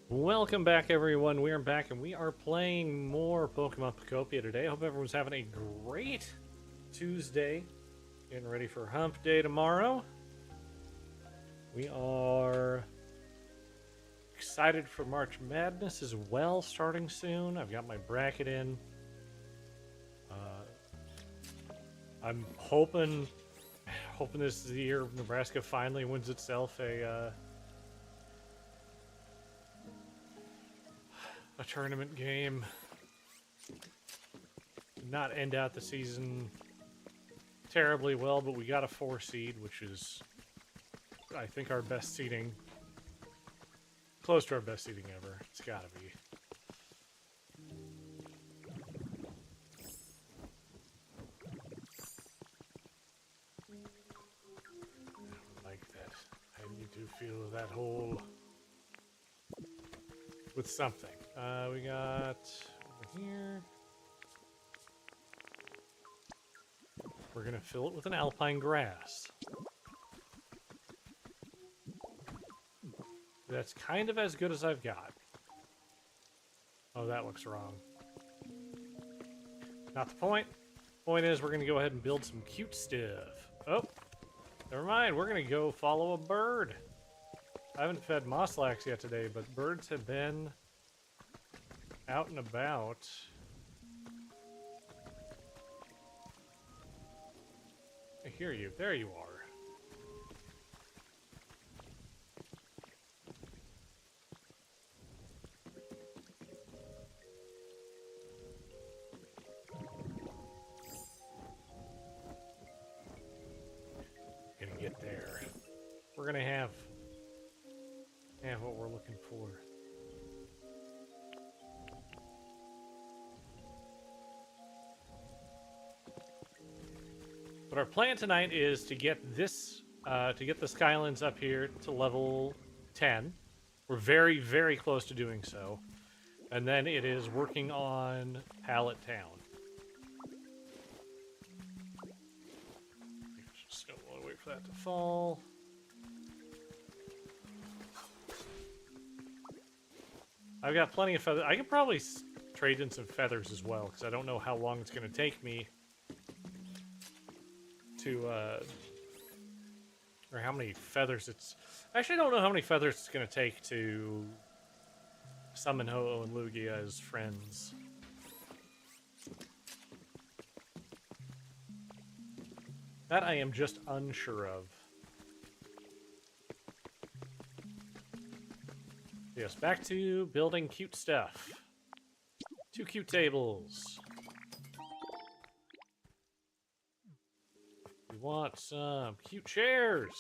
Welcome back, everyone. We are back, and we are playing more Pokemon Pokopia today. I hope everyone's having a great Tuesday. Getting ready for Hump Day tomorrow. We are excited for March Madness as well, starting soon. I've got my bracket in. I'm hoping this is the year Nebraska finally wins itself a tournament game. Did not end out the season terribly well, but we got a 4 seed, which is, I think, our best seeding. Close to our best seeding ever. It's gotta be. I like that. I need to fill that hole with something. We got over here. We're gonna fill it with an alpine grass. That's kind of as good as I've got. Oh, that looks wrong. Not the point. Point is, we're gonna go ahead and build some cute stuff. Oh, never mind. We're gonna go follow a bird. I haven't fed Mosslax yet today, but birds have been out and about. I hear you. There you are. Gonna get there. We're gonna have what we're looking for. But our plan tonight is to get this, to get the Skylands up here to level 10. We're very, very close to doing so. And then it is working on Pallet Town. Just don't want to wait for that to fall. I've got plenty of feathers. I could probably trade in some feathers as well, because I don't know how long it's going to take me to, or how many feathers it's... Actually, I don't know how many feathers it's going to take to summon Ho-Oh and Lugia as friends. That I am just unsure of. Yes, back to building cute stuff. 2 cute tables. We want some cute chairs.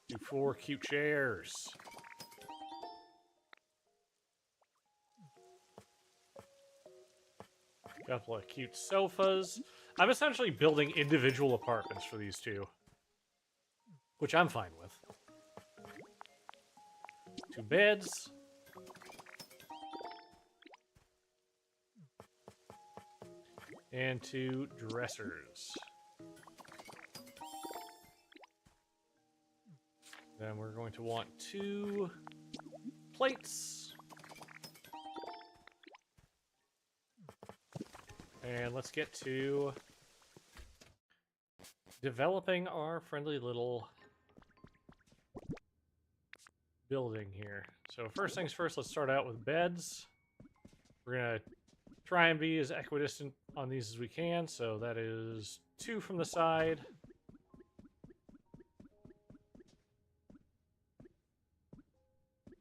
Do 4 cute chairs. Couple of cute sofas. I'm essentially building individual apartments for these two, which I'm fine with. 2 beds. And 2 dressers. Then we're going to want 2 plates. And let's get to developing our friendly little building here. So first things first, let's start out with beds. We're gonna try and be as equidistant on these as we can. So that is 2 from the side.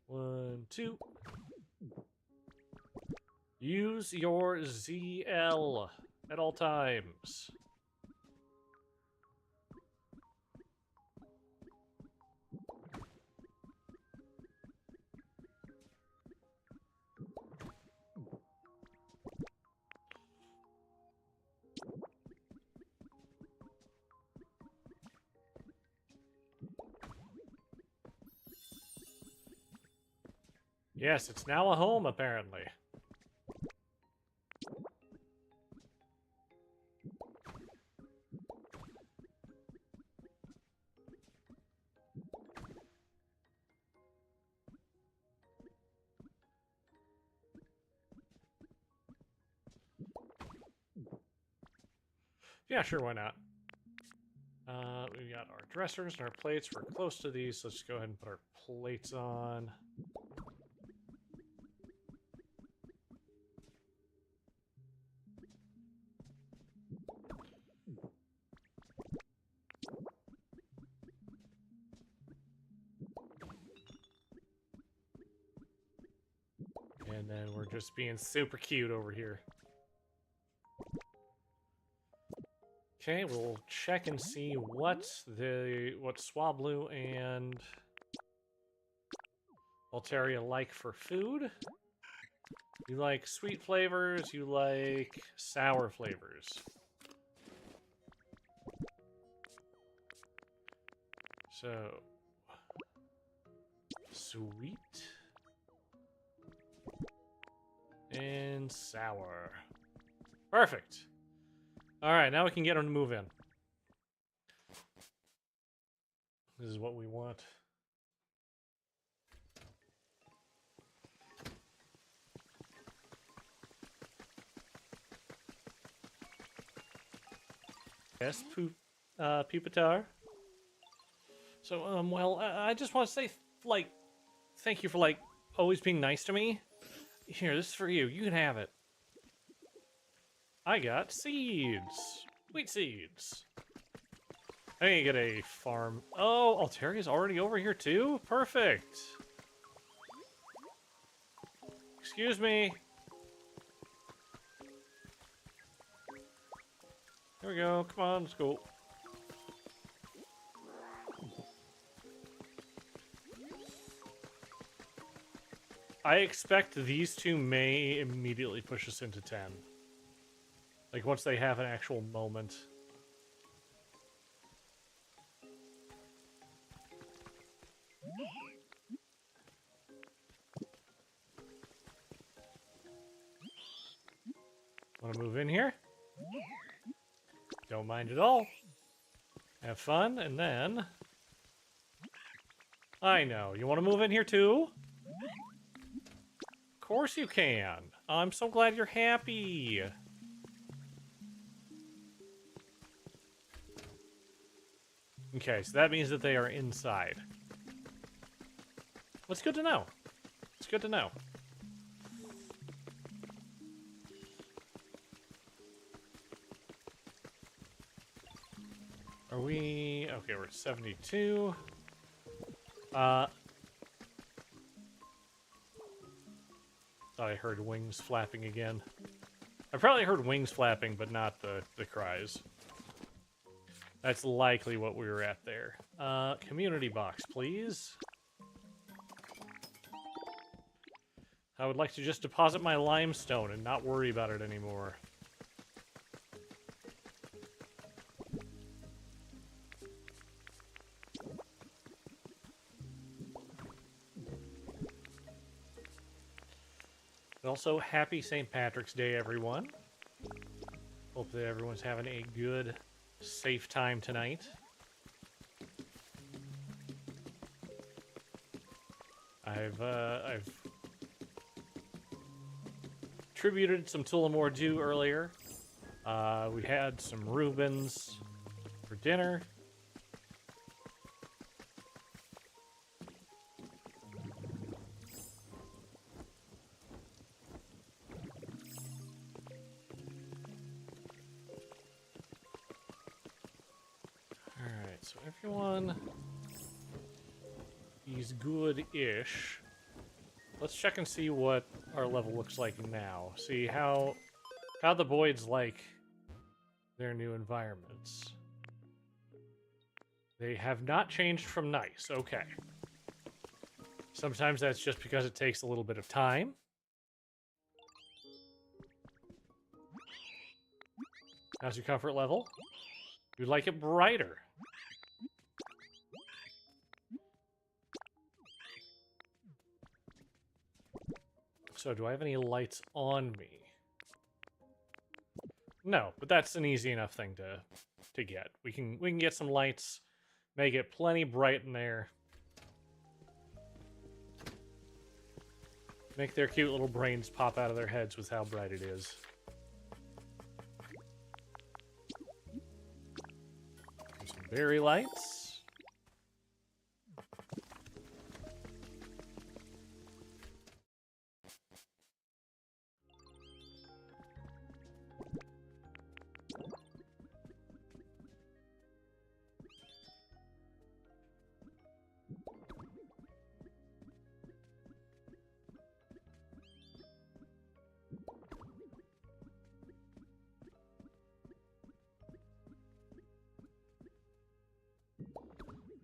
One, 2. Use your ZL at all times. Yes, it's now a home, apparently. Yeah, sure, why not? We got our dressers and our plates. We're close to these, so let's go ahead and put our plates on. And then we're just being super cute over here. Okay, we'll check and see what Swablu and Altaria like for food. You like sweet flavors, you like sour flavors. So, sweet and sour. Perfect. All right, now we can get them to move in. This is what we want. Yes, Pupitar. So, well, I just want to say, like, thank you for, like, always being nice to me. Here, this is for you. You can have it. I got seeds. Wheat seeds. I need to get a farm. Oh, Altaria's already over here, too? Perfect. Excuse me. Here we go. Come on, let's go. I expect these two may immediately push us into 10. Like, once they have an actual moment. Want to move in here? Don't mind at all. Have fun, and then... I know. You want to move in here, too? Of course you can. I'm so glad you're happy. Okay, so that means that they are inside. That's good to know. It's good to know. Are we... Okay, we're at 72. Thought I heard wings flapping again. I probably heard wings flapping, but not the cries. That's likely what we were at there. Community box, please. I would like to just deposit my limestone and not worry about it anymore. Also, happy St. Patrick's Day, everyone. Hope that everyone's having a good, safe time tonight. I've tributed some Tullamore Dew earlier. We had some Reubens for dinner. Alright, so everyone is good-ish. Let's check and see what our level looks like now. See how the Boyds like their new environments. They have not changed from nice. Okay. Sometimes that's just because it takes a little bit of time. How's your comfort level? You'd like it brighter. So, do I have any lights on me? No, but that's an easy enough thing to get. We can get some lights, make it plenty bright in there. Make their cute little brains pop out of their heads with how bright it is. Berry lights.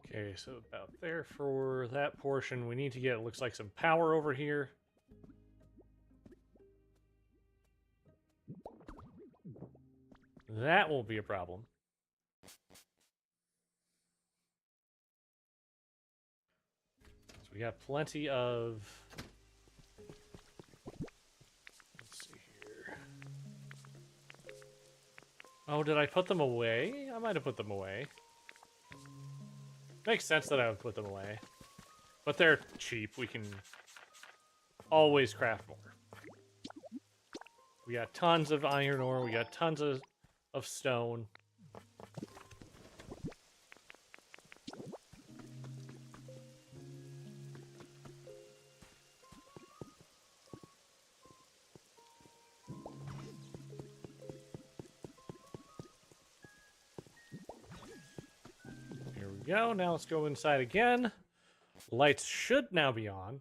Okay, so about there for that portion. We need to get, it looks like, some power over here. That won't be a problem. So we got plenty of... Let's see here. Oh, did I put them away? I might have put them away. Makes sense that I would put them away. But they're cheap. We can always craft more. We got tons of iron ore. We got tons of stone. Here we go. Now let's go inside again. Lights should now be on.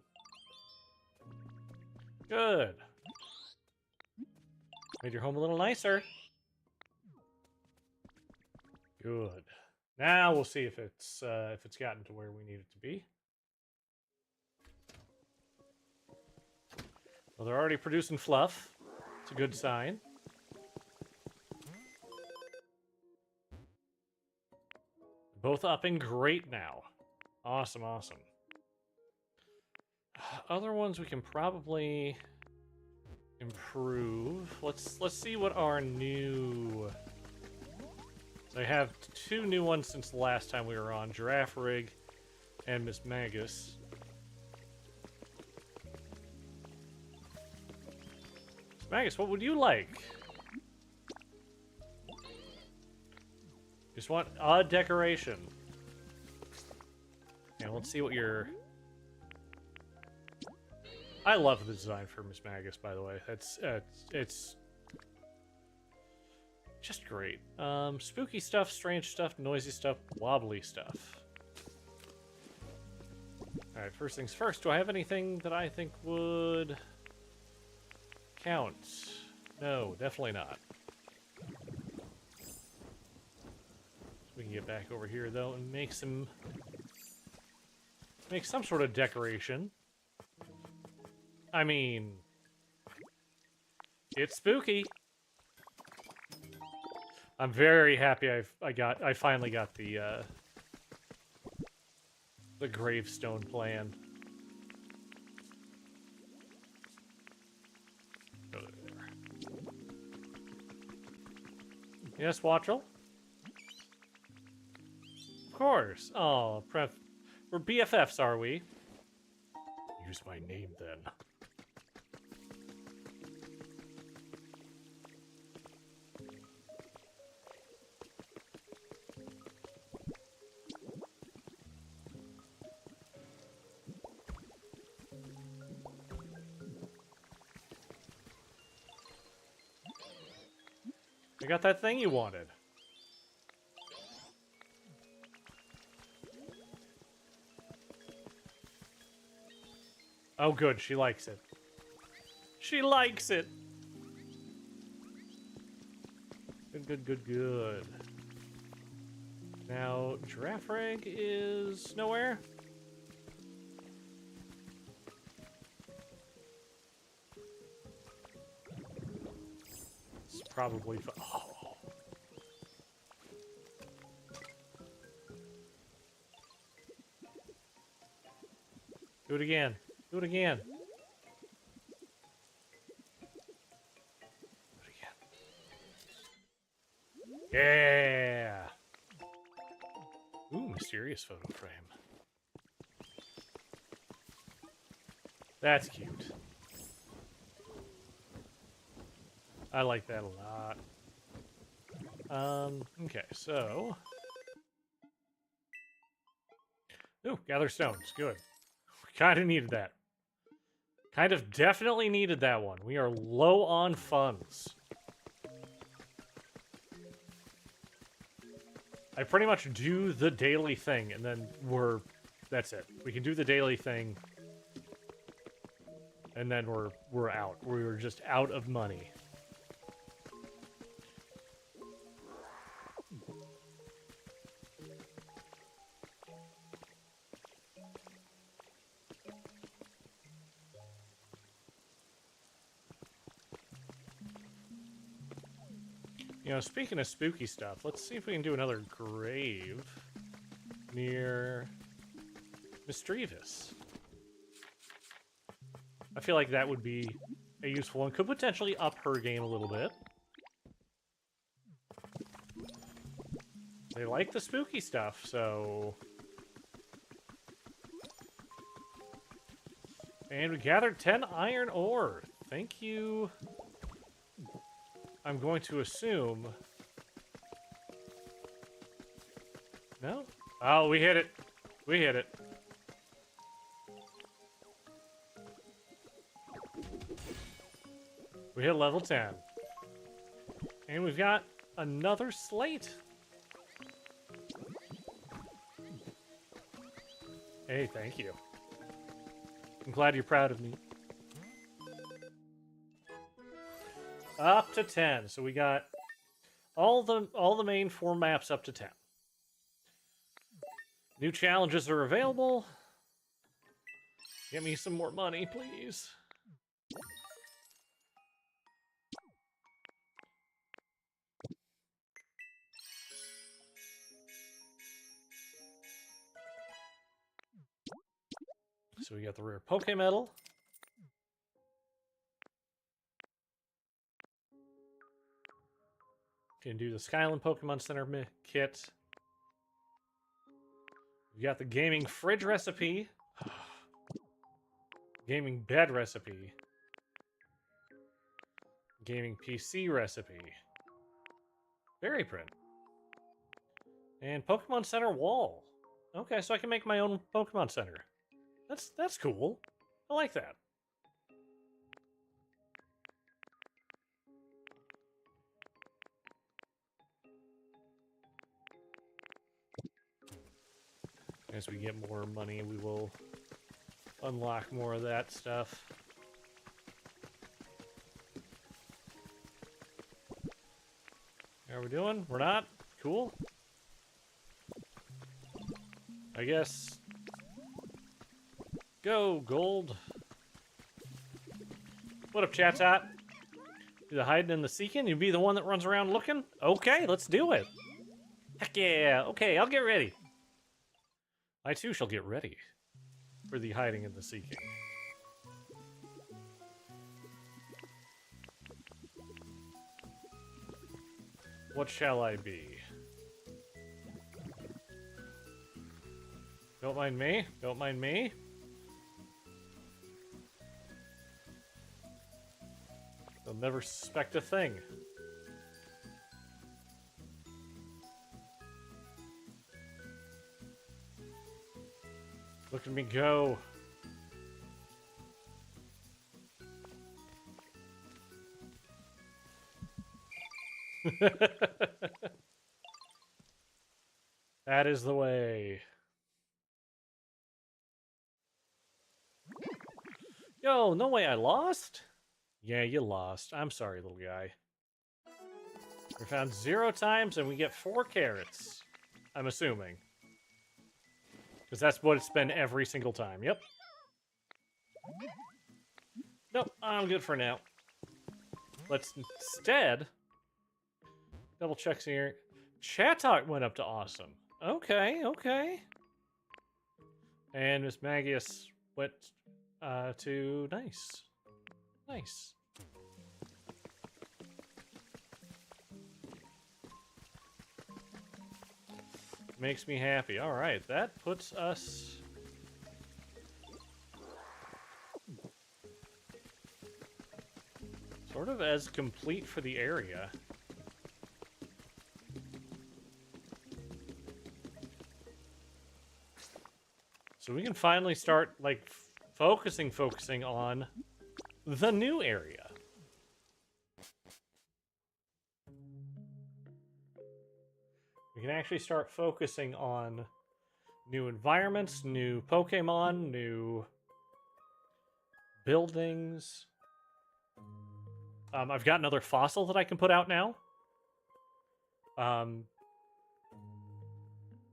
Good. Made your home a little nicer. Good. Now we'll see if it's gotten to where we need it to be. Well, they're already producing fluff. It's a good sign. Both upping great now. Awesome, awesome. Other ones we can probably improve. Let's see what our new... So I have 2 new ones since the last time we were on. Giraffe Rig and Miss Magus. Miss Magus, what would you like? Just want a decoration. And let's see what your... I love the design for Miss Magus, by the way. It's just great. Spooky stuff, strange stuff, noisy stuff, wobbly stuff. Alright, first things first. Do I have anything that I think would count? No, definitely not. We can get back over here, though, and make some sort of decoration. I mean, it's spooky. I'm very happy I finally got the gravestone plan. Go there. Yes, Watchel? Of course. Oh, we're BFFs, are we? Use my name, then. I got that thing you wanted. Oh, good. She likes it. She likes it. Good. Now, Giraffe Rig is nowhere. It's probably... Oh. Do it again. Do it again. Do it again. Yeah. Ooh, mysterious photo frame. That's cute. I like that a lot. Okay, so Ooh, gather stones. Good. We kind of needed that. Kind of definitely needed that one. We are low on funds. I pretty much do the daily thing, and then that's it. We can do the daily thing, and then we're out. We're just out of money. You know, speaking of spooky stuff, let's see if we can do another grave near Mischievous. I feel like that would be a useful one. Could potentially up her game a little bit. They like the spooky stuff, so... And we gathered 10 iron ore. Thank you. I'm going to assume... No? Oh, we hit it. We hit it. We hit level 10. And we've got another slate. Hey, thank you. I'm glad you're proud of me. Up to 10. So we got all the main 4 maps up to 10. New challenges are available. Get me some more money, please. So we got the rare Poke Medal. Can do the Skyland Pokemon Center kit. We got the gaming fridge recipe. Gaming bed recipe. Gaming PC recipe. Berry print. And Pokemon Center wall. Okay, so I can make my own Pokemon Center. That's cool. I like that. As we get more money, we will unlock more of that stuff. How are we doing? We're not? Cool. I guess. Go, gold. What up, chat tot? Do the hiding and the seeking? You be the one that runs around looking? Okay, let's do it. Heck yeah. Okay, I'll get ready. I too shall get ready for the hiding and the seeking. What shall I be? Don't mind me. Don't mind me. They'll never suspect a thing. Look at me go. That is the way. Yo, no way I lost? Yeah, you lost. I'm sorry, little guy. We found 0 times and we get 4 carrots. I'm assuming. Because that's what it's been every single time. Yep. Nope, I'm good for now. Let's instead double check here. Chat talk went up to awesome. Okay, okay. And Miss Magius went to nice. Nice. Makes me happy. All right, that puts us sort of as complete for the area. So we can finally start, like, focusing on the new area. We can actually start focusing on new environments, new Pokemon, new buildings. I've got another fossil that I can put out now.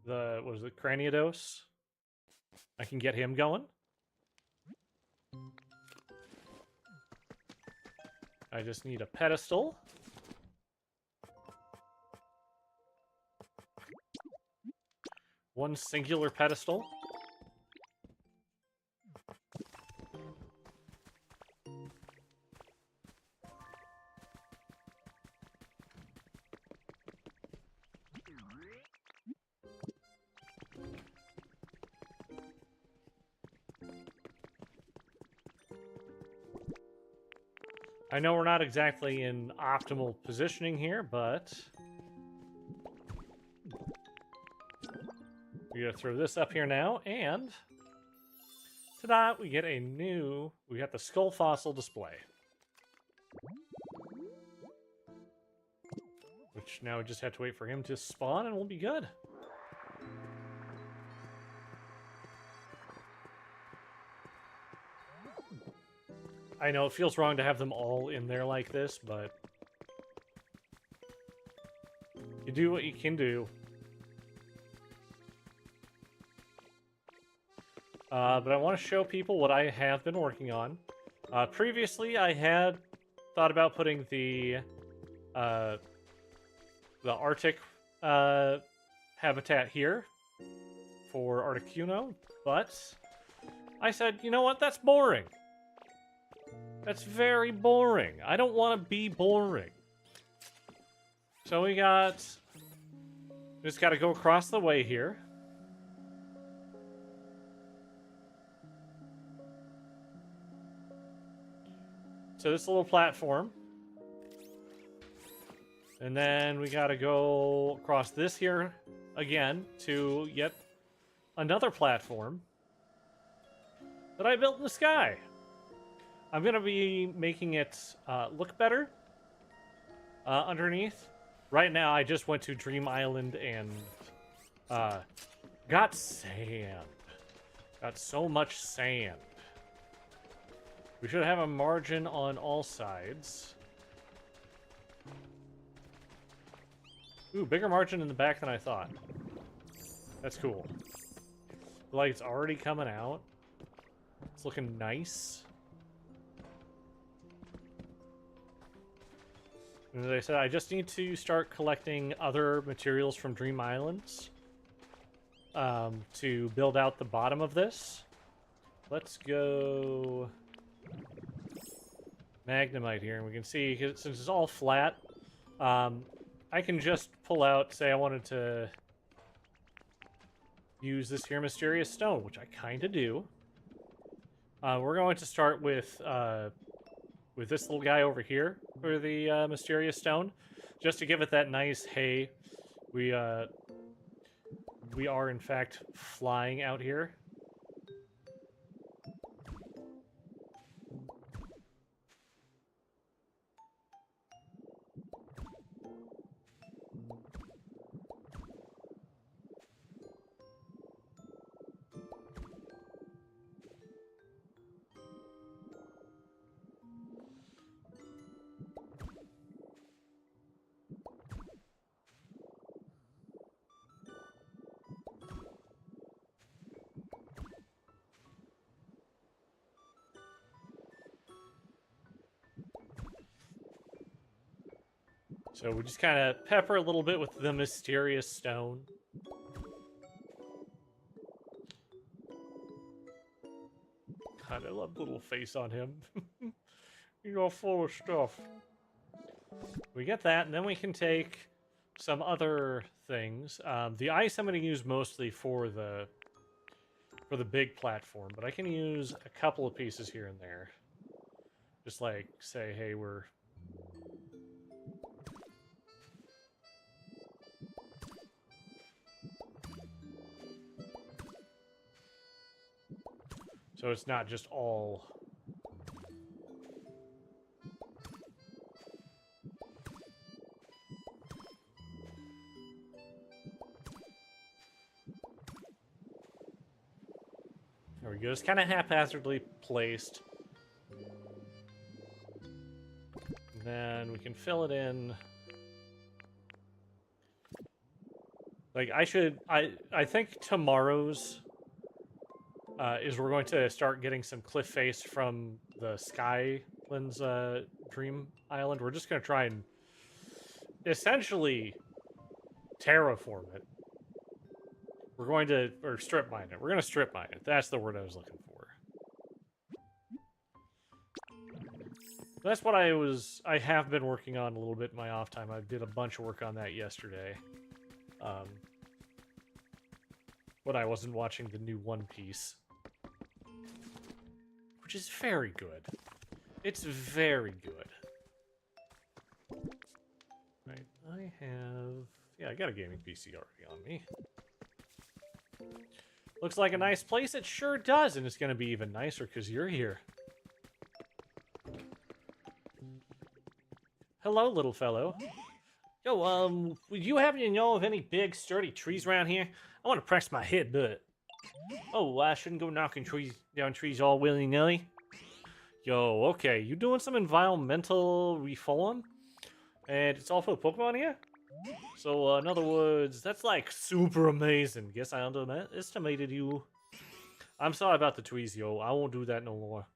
What was it, Craniados? I can get him going. I just need a pedestal. One singular pedestal. I know we're not exactly in optimal positioning here, but we gotta throw this up here now, and ta-da, we get we got the skull fossil display. Which now we just have to wait for him to spawn and we'll be good. I know it feels wrong to have them all in there like this, but you do what you can do. But I want to show people what I have been working on. Previously, I had thought about putting the Arctic habitat here for Articuno, but I said, you know what? That's boring. That's very boring. I don't want to be boring. So we just got to go across the way here. So this little platform. And then we got to go across this here again to yet another platform that I built in the sky. I'm going to be making it look better underneath. Right now, I just went to Dream Island and got sand. Got so much sand. We should have a margin on all sides. Ooh, bigger margin in the back than I thought. That's cool. Like, it's already coming out. It's looking nice. And as I said, I just need to start collecting other materials from Dream Islands to build out the bottom of this. Let's go Magnemite here, and we can see, since it's all flat, I can just pull out, say I wanted to use this here Mysterious Stone, which I kind of do. We're going to start with this little guy over here for the Mysterious Stone, just to give it that nice, hey, we are in fact flying out here. So we just kind of pepper a little bit with the Mysterious Stone. God, I love the little face on him. You're full of stuff. We get that, and then we can take some other things. The ice I'm going to use mostly for the big platform, but I can use a couple of pieces here and there. Just like, say, hey, we're... So it's not just all... There we go. It's kind of haphazardly placed. Then we can fill it in. Like, I think tomorrow's is we're going to start getting some cliff face from the Skylands Dream Island. We're just going to try and essentially terraform it. We're going to, or strip mine it. We're going to strip mine it. That's the word I was looking for. That's what I have been working on a little bit in my off time. I did a bunch of work on that yesterday. But I wasn't watching the new One Piece. Which is very good. It's very good. Right, I have... Yeah, I got a gaming PC already on me. Looks like a nice place. It sure does, and it's going to be even nicer because you're here. Hello, little fellow. Yo, would you happen to know of any big, sturdy trees around here? I want to press my head, but... Oh, I shouldn't go knocking down trees all willy-nilly. Yo, okay, you doing some environmental reform? And it's all for Pokemon here? So, in other words, that's like super amazing. Guess I underestimated you. I'm sorry about the trees, yo. I won't do that no more.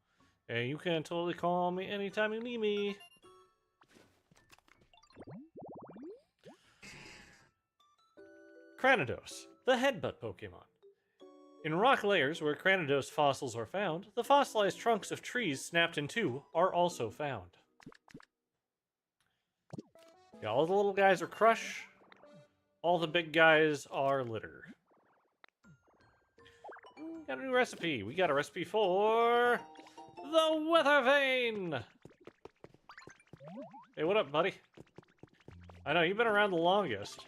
And you can totally call me anytime you need me. Cranidos, the headbutt Pokemon. In rock layers where Cranidos fossils are found, the fossilized trunks of trees snapped in two are also found. Yeah, all the little guys are crush, all the big guys are litter. Got a new recipe. We got a recipe for the Weather Vane. Hey, what up, buddy? I know, you've been around the longest.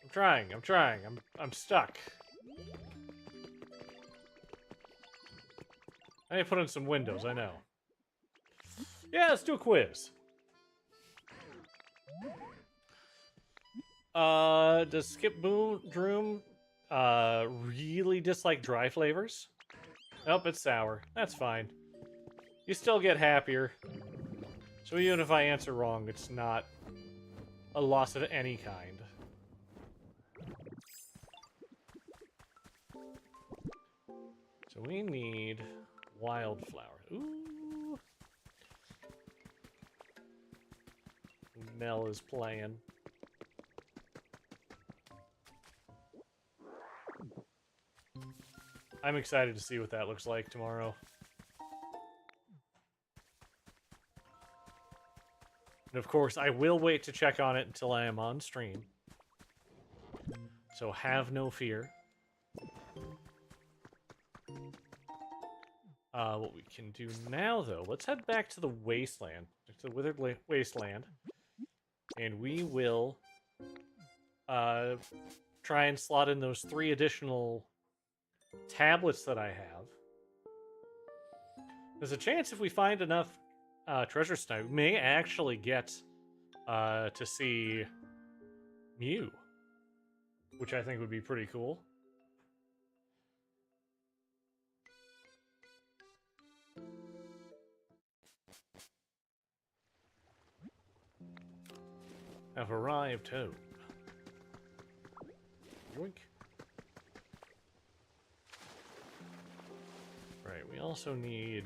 I'm trying. I'm stuck. I need to put in some windows, I know. Yeah, let's do a quiz. Does Skip Droom really dislike dry flavors? Nope, it's sour. That's fine. You still get happier. So even if I answer wrong, it's not a loss of any kind. So we need wildflower. Ooh. Mel is playing. I'm excited to see what that looks like tomorrow. And of course, I will wait to check on it until I am on stream. So have no fear. What we can do now, though, let's head back to the wasteland, to the withered wasteland, and we will try and slot in those 3 additional tablets that I have. There's a chance if we find enough treasure stuff, we may actually get to see Mew, which I think would be pretty cool. Have arrived home. Yoink. Right, we also need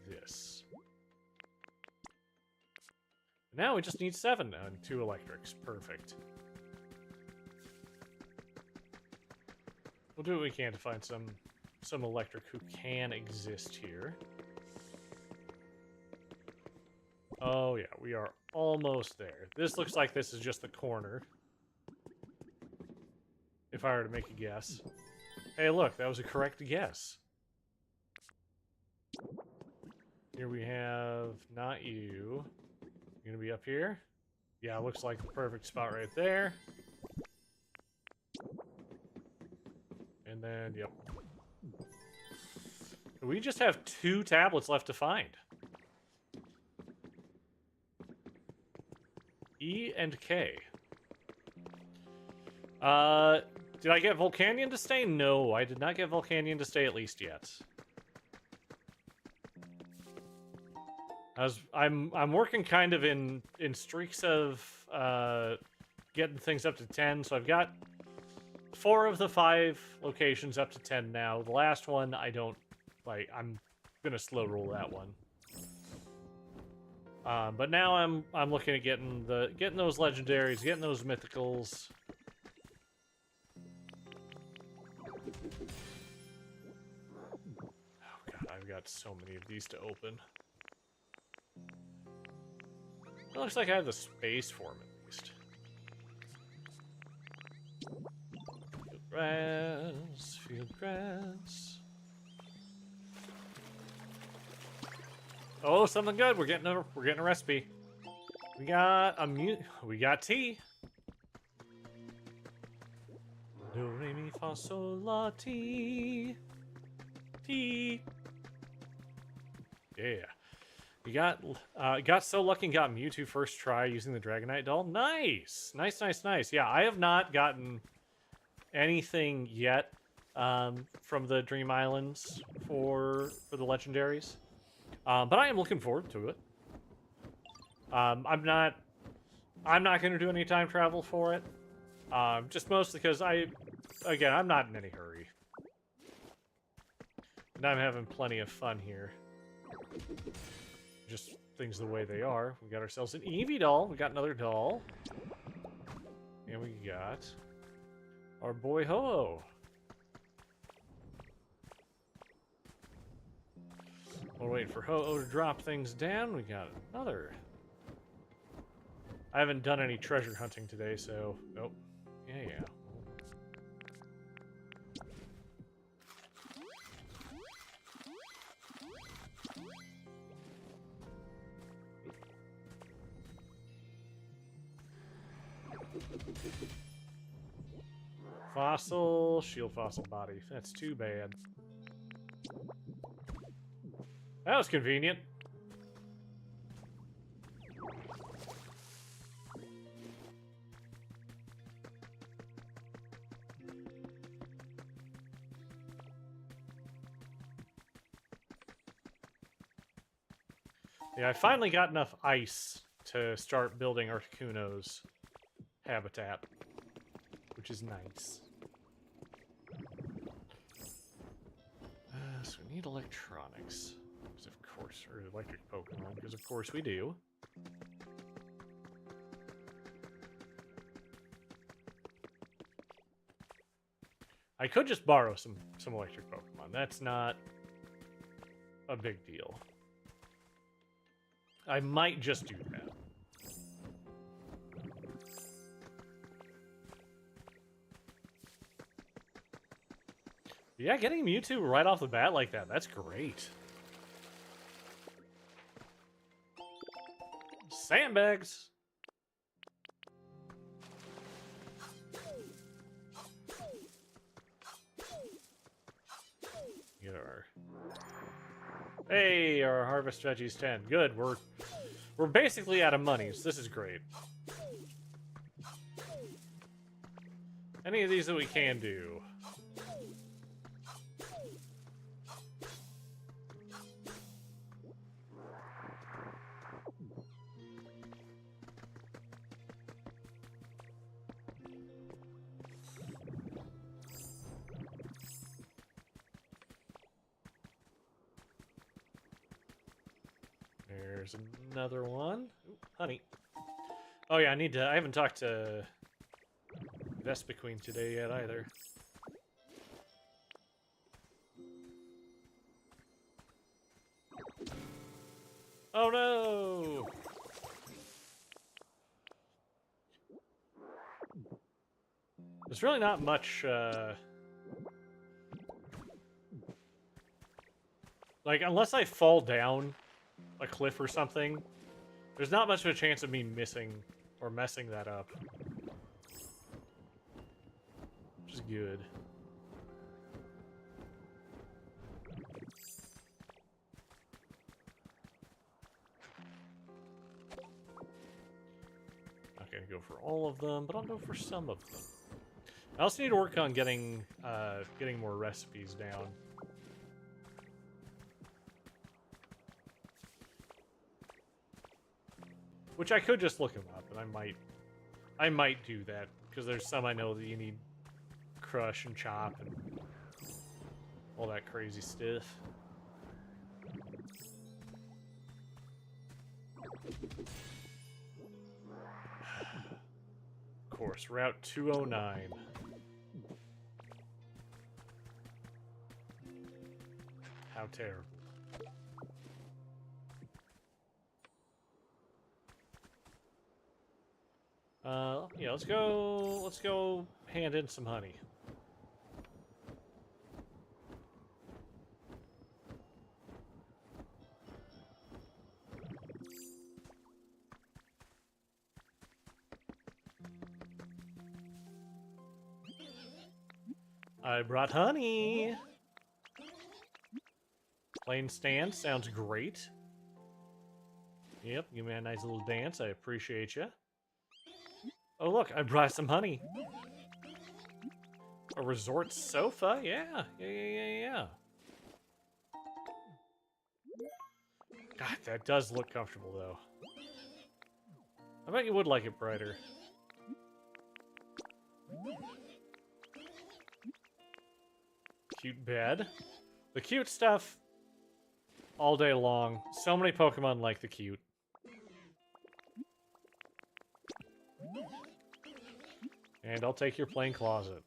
this. Now we just need 7 and 2 electrics. Perfect. We'll do what we can to find some electric who can exist here. Oh yeah, we are almost there. This looks like this is just the corner. If I were to make a guess. Hey look, that was a correct guess. Here we have, not you. You're gonna be up here? Yeah, looks like the perfect spot right there. And then, yep. We just have 2 tablets left to find. E and K. Did I get Volcanion to stay? No, I did not get Volcanion to stay at least yet. I'm working kind of in streaks of getting things up to 10, so I've got 4 of the 5 locations up to 10 now. The last one I don't like. I'm gonna slow roll that one. But now I'm looking at getting those legendaries, getting those mythicals. Oh god, I've got so many of these to open. It looks like I have the space for them at least. Field grass, field grass. Oh, something good. We're getting a recipe. We got tea. Do re mi fa sol la ti. Tea. Yeah. You got so lucky and got Mewtwo first try using the Dragonite doll. Nice. Nice, nice, nice. Yeah, I have not gotten anything yet from the Dream Islands for the legendaries. But I am looking forward to it. I'm not going to do any time travel for it. Just mostly because I'm not in any hurry. And I'm having plenty of fun here. Just things the way they are. We got ourselves an Eevee doll. We got another doll. And we got our boy Ho-Oh. We're waiting for Ho-Oh to drop things down. We got another. I haven't done any treasure hunting today, so... Nope. Yeah. Fossil, shield fossil body. That's too bad. That was convenient. Yeah, I finally got enough ice to start building Articuno's habitat, which is nice. So we need electronics. Because of course, or electric Pokemon, because of course we do. I could just borrow some electric Pokemon. That's not a big deal. I might just do that. Yeah, getting Mewtwo right off the bat like that, that's great. Sandbags! Get our... Hey, our harvest veggie's 10. Good, we're basically out of money, so this is great. Any of these that we can do. There's another one. Ooh, honey. Oh yeah, I haven't talked to Vespiquen today yet either. Oh no! There's really not much, like, unless I fall down a cliff or something, there's not much of a chance of me missing or messing that up. Which is good. Not gonna go for all of them, but I'll go for some of them. I also need to work on getting more recipes down. Which I could just look them up, and I might do that because there's some I know that you need crush and chop and all that crazy stuff. Of course, Route 209. How terrible. Yeah, let's go hand in some honey. I brought honey. Plain stand sounds great. Yep, give me a nice little dance. I appreciate you. Oh, look, I brought some honey. A resort sofa? Yeah. God, that does look comfortable, though. I bet you would like it brighter. Cute bed. The cute stuff all day long. So many Pokemon like the cute. And I'll take your plain closet.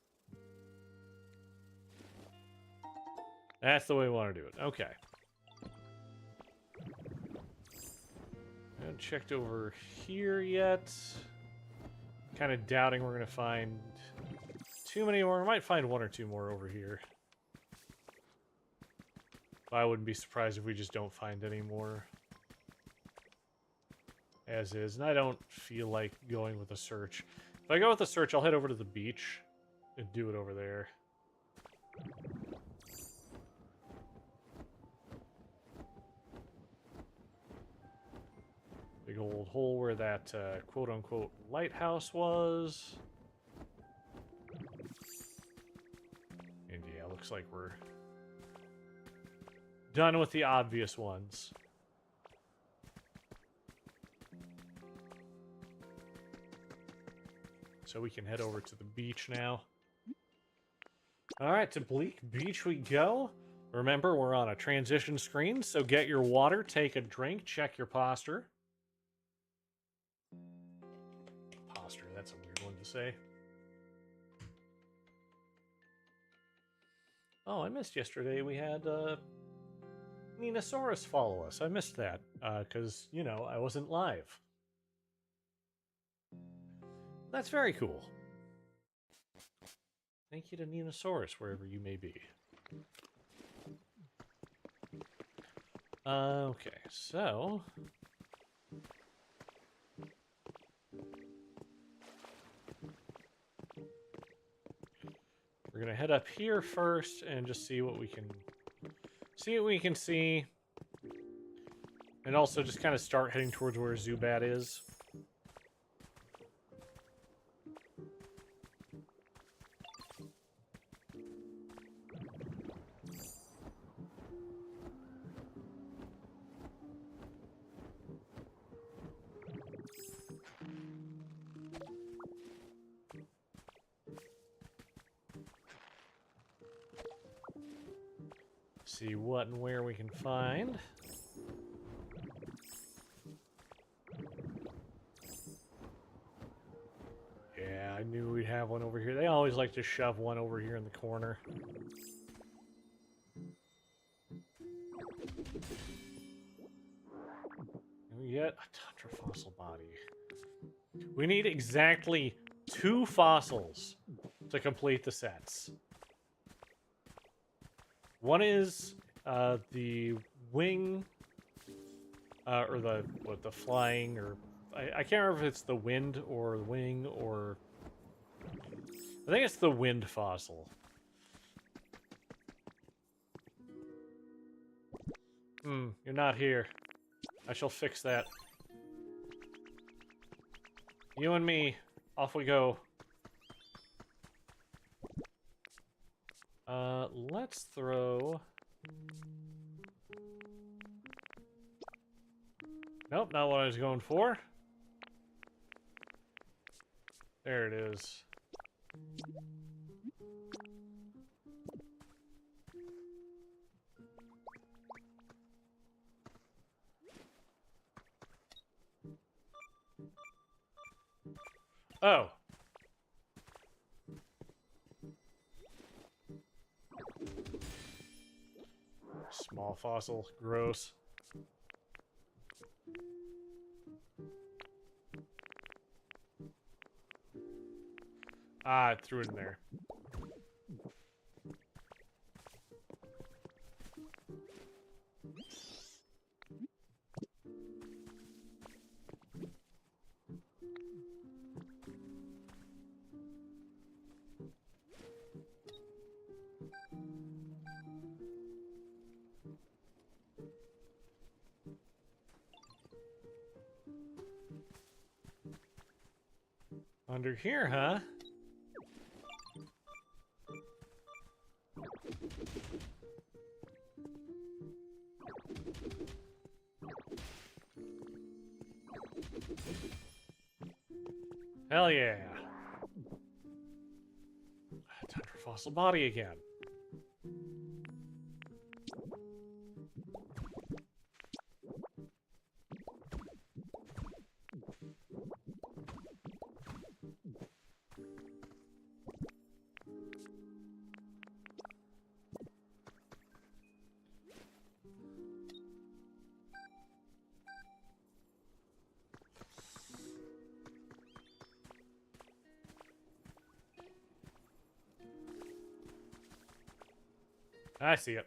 That's the way we want to do it. Okay. I haven't checked over here yet. Kind of doubting we're going to find too many more. We might find one or two more over here. But I wouldn't be surprised if we just don't find any more. As is. And I don't feel like going with a search. If I go with a search, I'll head over to the beach and do it over there. Big old hole where that quote-unquote lighthouse was. And yeah, looks like we're done with the obvious ones. So we can head over to the beach now. Alright, to Bleak Beach we go. Remember, we're on a transition screen, so get your water, take a drink, check your posture. Posture, that's a weird one to say. Oh, I missed yesterday. We had Ninosaurus follow us. I missed that, because, you know, I wasn't live. That's very cool. Thank you to Ninosaurus, wherever you may be. Okay, so... we're gonna head up here first and just see what we can... see. And also just kind of start heading towards where Zubat is. See what and where we can find. Yeah, I knew we'd have one over here. They always like to shove one over here in the corner. And we get a Tundra fossil body. We need exactly 2 fossils to complete the sets. One is the wing, or the flying, or I can't remember if it's the wind or the wing, or I think it's the wind fossil. You're not here. I shall fix that. You and me, off we go. Let's throw... Nope, not what I was going for. There it is. Oh. Small fossil. Gross. Ah, I threw it in there. Under here, huh? Hell yeah. Time for fossil body again. I see it.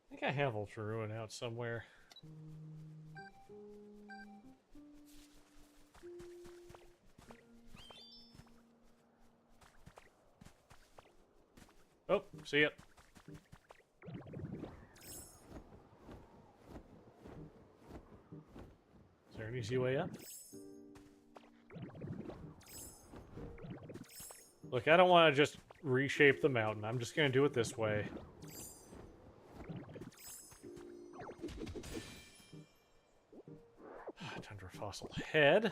I think I have Ultra Ruin out somewhere. Oh, see it. Is there an easy way up? Look, I don't want to just reshape the mountain. I'm just going to do it this way. Tundra fossil head.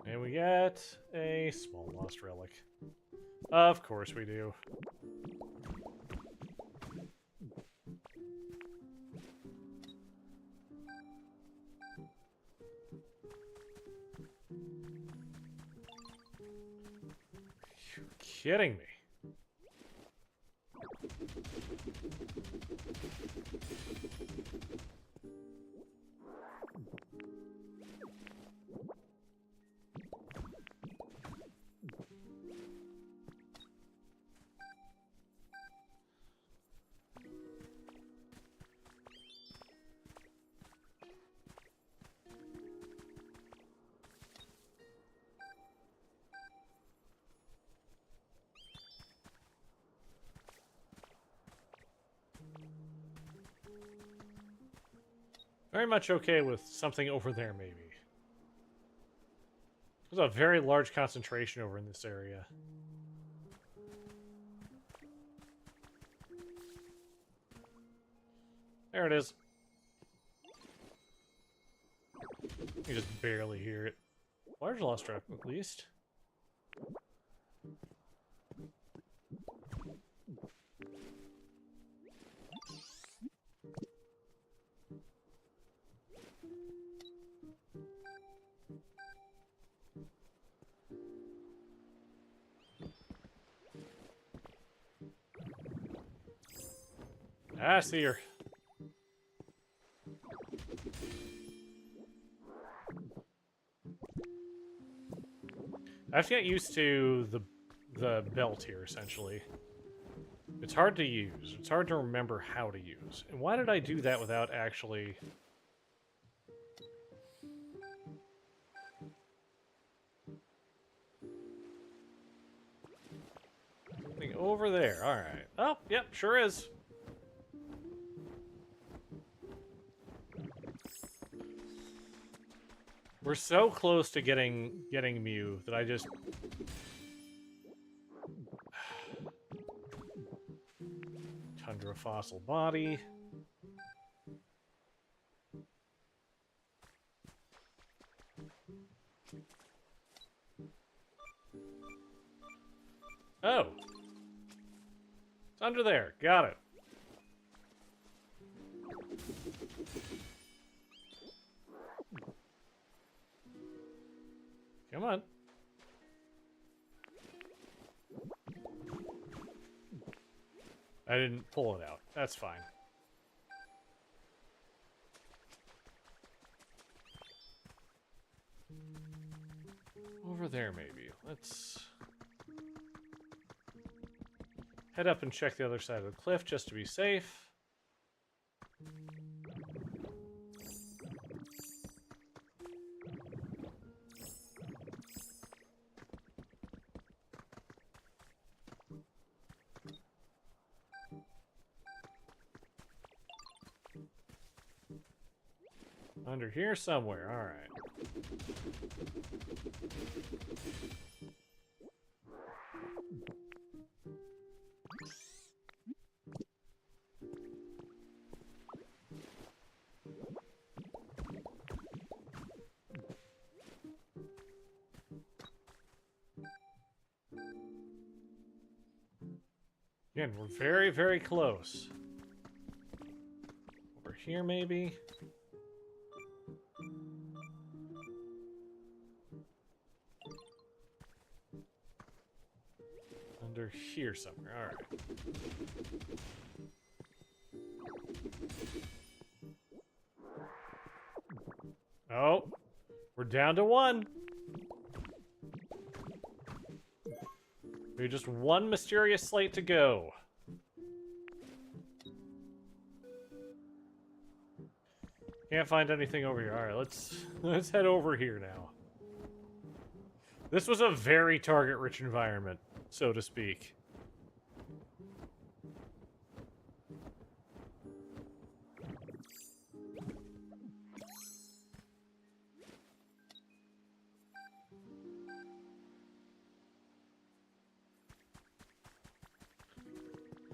And we get a small lost relic. Of course we do. You're kidding me. Very much okay with something over there, maybe. There's a very large concentration over in this area. There it is. You just barely hear it. Large lost track, at least. I see her. I have to get used to the belt here, essentially. It's hard to use. It's hard to remember how to use. And why did I do that without actually... Something over there. Alright. Oh, yep, sure is. We're so close to getting Mew that I just... Tundra fossil body. Oh. It's under there. Got it. Come on. I didn't pull it out. That's fine. Over there, maybe. Let's head up and check the other side of the cliff just to be safe. Under here somewhere, alright. Again, we're very, very close. Over here, maybe? Under here somewhere, alright. Oh, we're down to one. We have just one mysterious slate to go. Can't find anything over here. Alright, let's head over here now. This was a very target-rich environment, so to speak.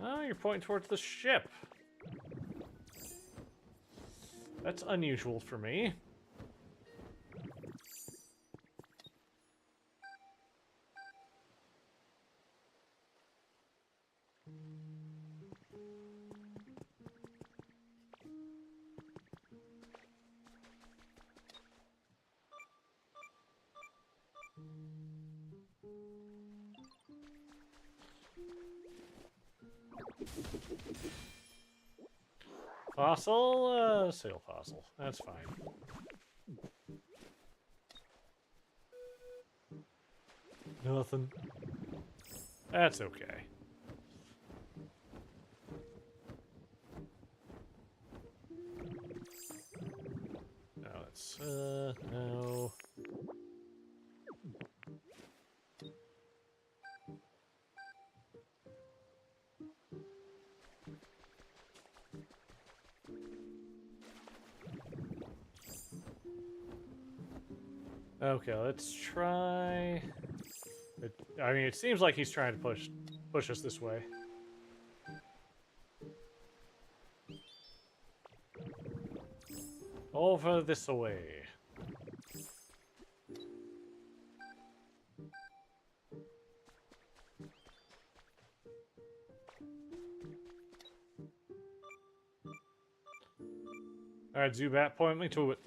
Oh, you're pointing towards the ship. That's unusual for me. Fossil, sail fossil. That's fine. Nothing. That's okay. No, it's, no. Okay, let's try... I mean, it seems like he's trying to push us this way. Over this way. Alright, Zubat, point me to it.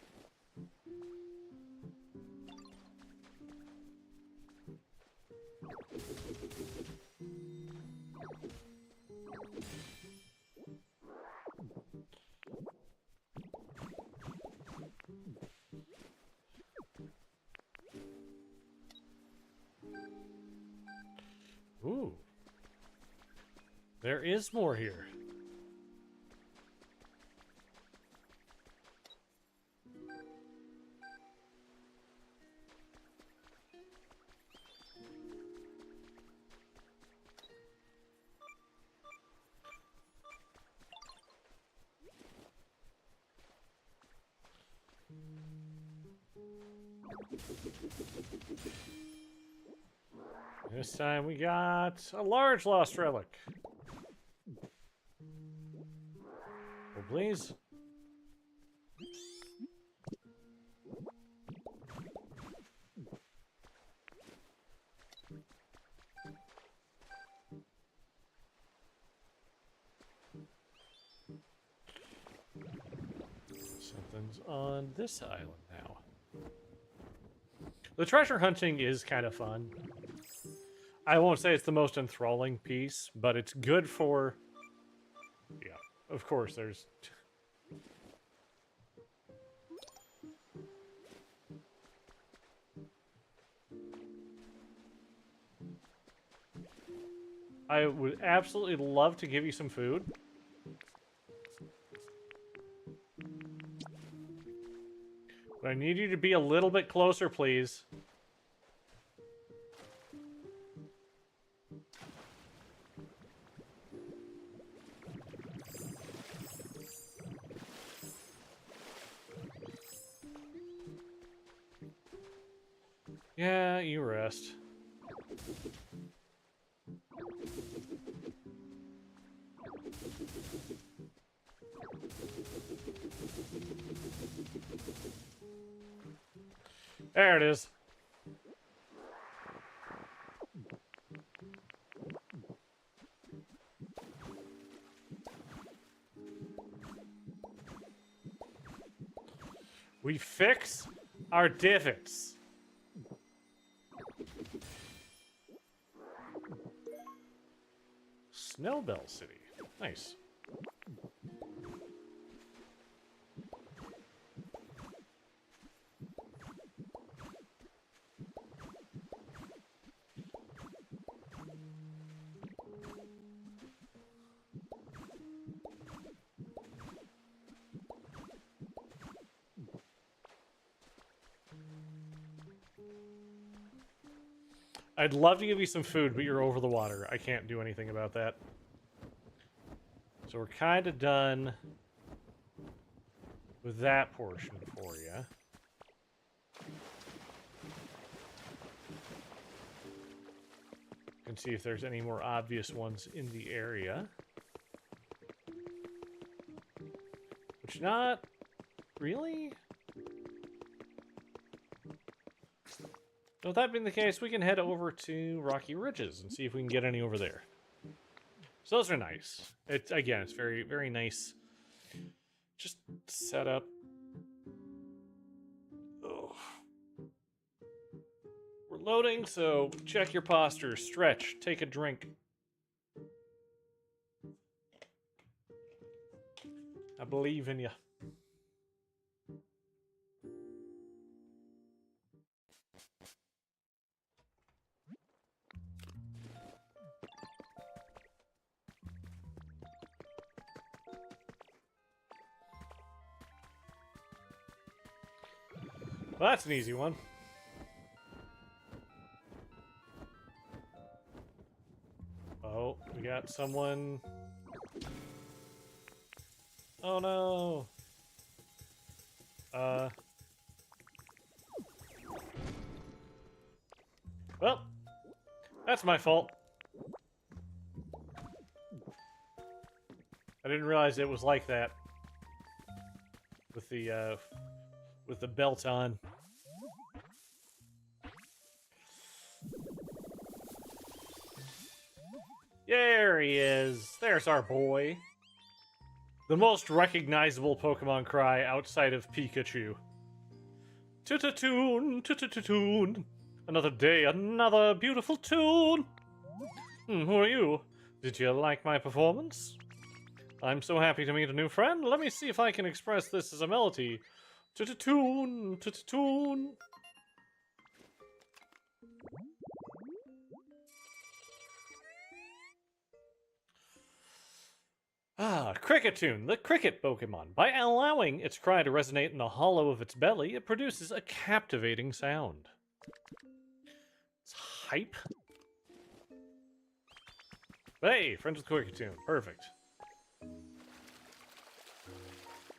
There is more here. This time we got a large lost relic. Oh, please. Something's on this island now. The treasure hunting is kind of fun. I won't say it's the most enthralling piece, but it's good for... Yeah, of course there's... I would absolutely love to give you some food. But I need you to be a little bit closer, please. Yeah, you rest. There it is. We fix our divots. Snowbell City. Nice. I'd love to give you some food, but you're over the water. I can't do anything about that. So we're kind of done with that portion for you. And see if there's any more obvious ones in the area. Which not really. So with that being the case, we can head over to Rocky Ridges and see if we can get any over there. So those are nice. It's again, it's very, very nice. Just set up. Oh. We're loading, so check your posture, stretch, take a drink. I believe in you. Well, that's an easy one. Oh, we got someone. Oh no. Well, that's my fault. I didn't realize it was like that. With the belt on. There he is. There's our boy. The most recognizable Pokemon cry outside of Pikachu. Toot-a-toon, toot-a-toon. Another day, another beautiful tune. Who are you? Did you like my performance? I'm so happy to meet a new friend. Let me see if I can express this as a melody. Toot-a-toon, toot-a-toon. Cricket Tune, the cricket Pokemon. By allowing its cry to resonate in the hollow of its belly, it produces a captivating sound. It's hype. Hey, friends with Cricket Tune. Perfect.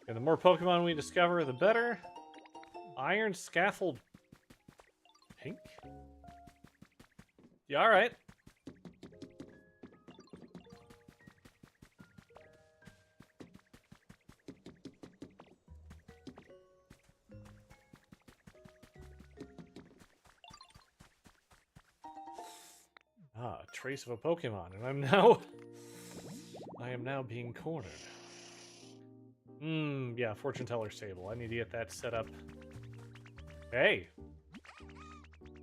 And the more Pokemon we discover, the better. Iron Scaffold Pink? Yeah, alright. Ah, a trace of a Pokemon, and I am now being cornered. Yeah, fortune teller's table. I need to get that set up. Hey.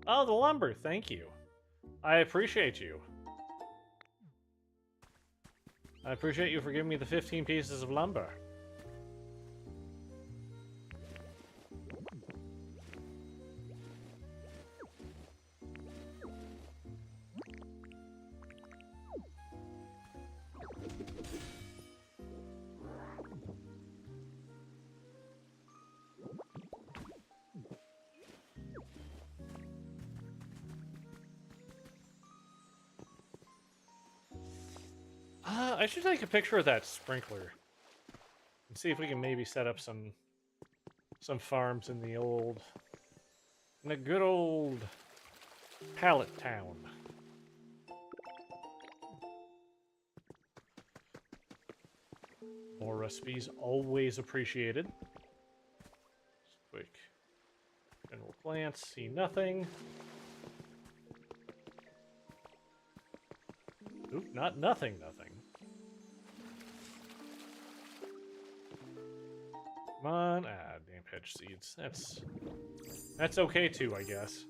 Oh, the lumber, thank you. I appreciate you. I appreciate you for giving me the 15 pieces of lumber. I should take a picture of that sprinkler and see if we can maybe set up some farms in the good old pallet town. More recipes always appreciated. Just quick general glance, see nothing. Oop, not nothing. Come on. Ah, damn hedge seeds. That's okay too, I guess.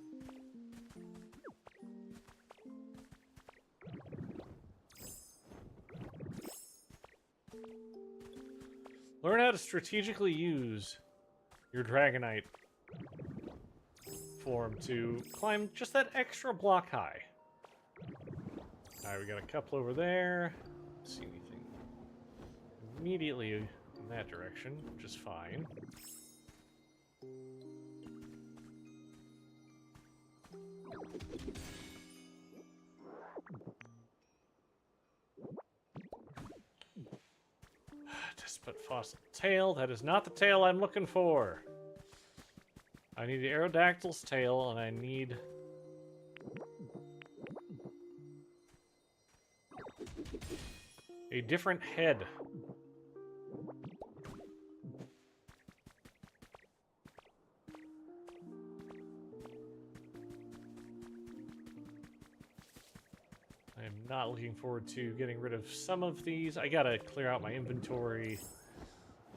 Learn how to strategically use your Dragonite form to climb just that extra block high. Alright, we got a couple over there. Don't see anything immediately in that direction, which is fine. Despot fossil tail. That is not the tail I'm looking for. I need the Aerodactyl's tail, and I need... a different head. I am not looking forward to getting rid of some of these. I gotta clear out my inventory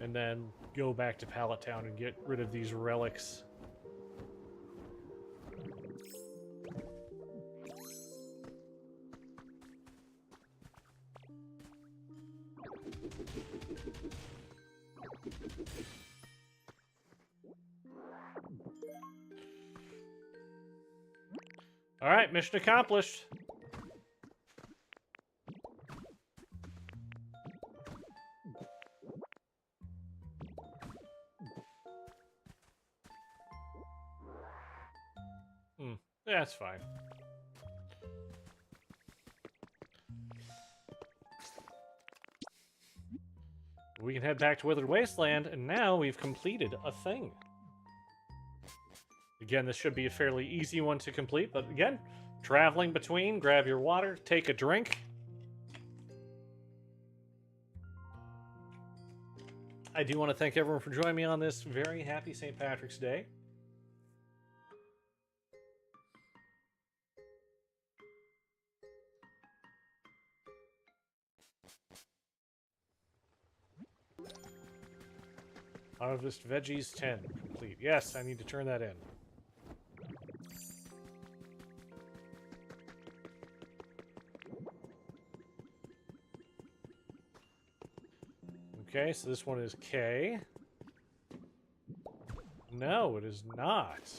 and then go back to Pallet Town and get rid of these relics. All right, mission accomplished. Yeah, that's fine. We can head back to Withered Wasteland, and now we've completed a thing. Again, this should be a fairly easy one to complete, but again, traveling between, grab your water, take a drink. I do want to thank everyone for joining me on this very happy St. Patrick's Day. Harvest veggies 10 complete. Yes, I need to turn that in. Okay, so this one is K. No, it is not.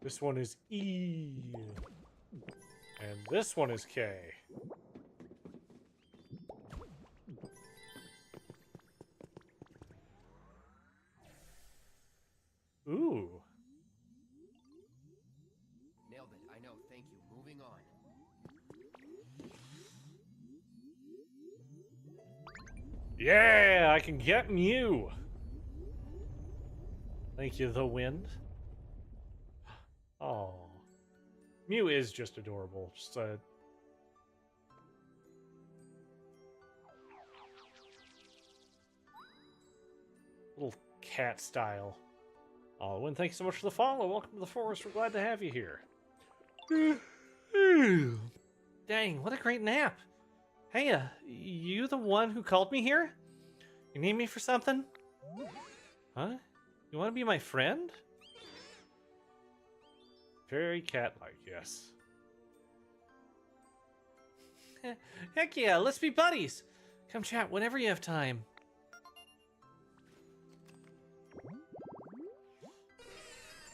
This one is E. And this one is K. Yeah, I can get Mew. Thank you, the wind. Oh. Mew is just adorable. Just a little cat style. Oh, Wind, thank you so much for the follow. Welcome to the forest. We're glad to have you here. Dang, what a great nap. Hey, you the one who called me here? You need me for something? Huh? You want to be my friend? Very cat-like, yes. Heck yeah, let's be buddies. Come chat whenever you have time.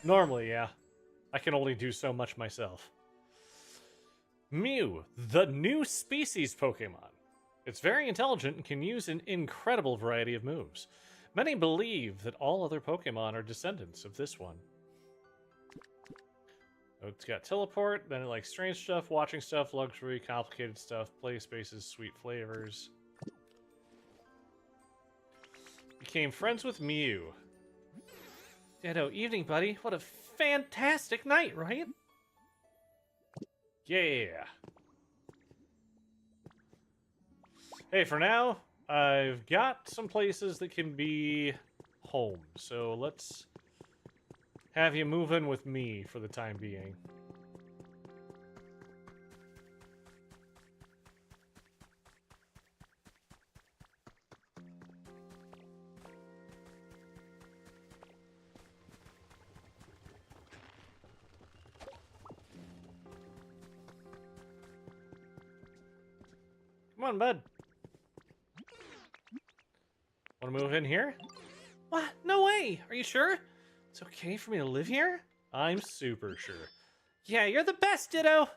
Normally, yeah. I can only do so much myself. Mew, the new species Pokemon. It's very intelligent and can use an incredible variety of moves. Many believe that all other Pokemon are descendants of this one. It's got teleport, then it likes strange stuff, watching stuff, luxury, complicated stuff, play spaces, sweet flavors. Became friends with Mew. Ditto, evening, buddy. What a fantastic night, right? Yeah. Hey, for now, I've got some places that can be home, so let's have you move in with me for the time being. Come on, bud. Want to move in here? What? No way! Are you sure? It's okay for me to live here? I'm super sure. Yeah, you're the best, Ditto!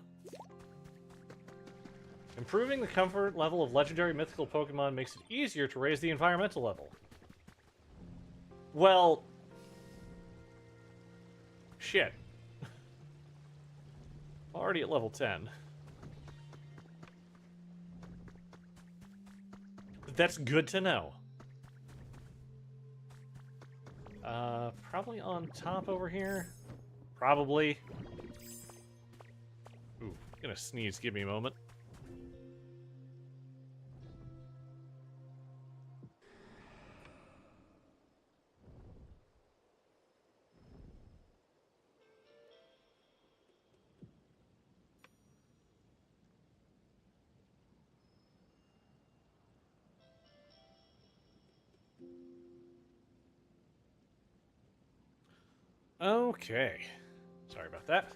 Improving the comfort level of legendary mythical Pokemon makes it easier to raise the environmental level. Well... shit. Already at level 10. That's good to know. Probably on top over here. Probably. Ooh, gonna sneeze. Give me a moment. Okay. Sorry about that.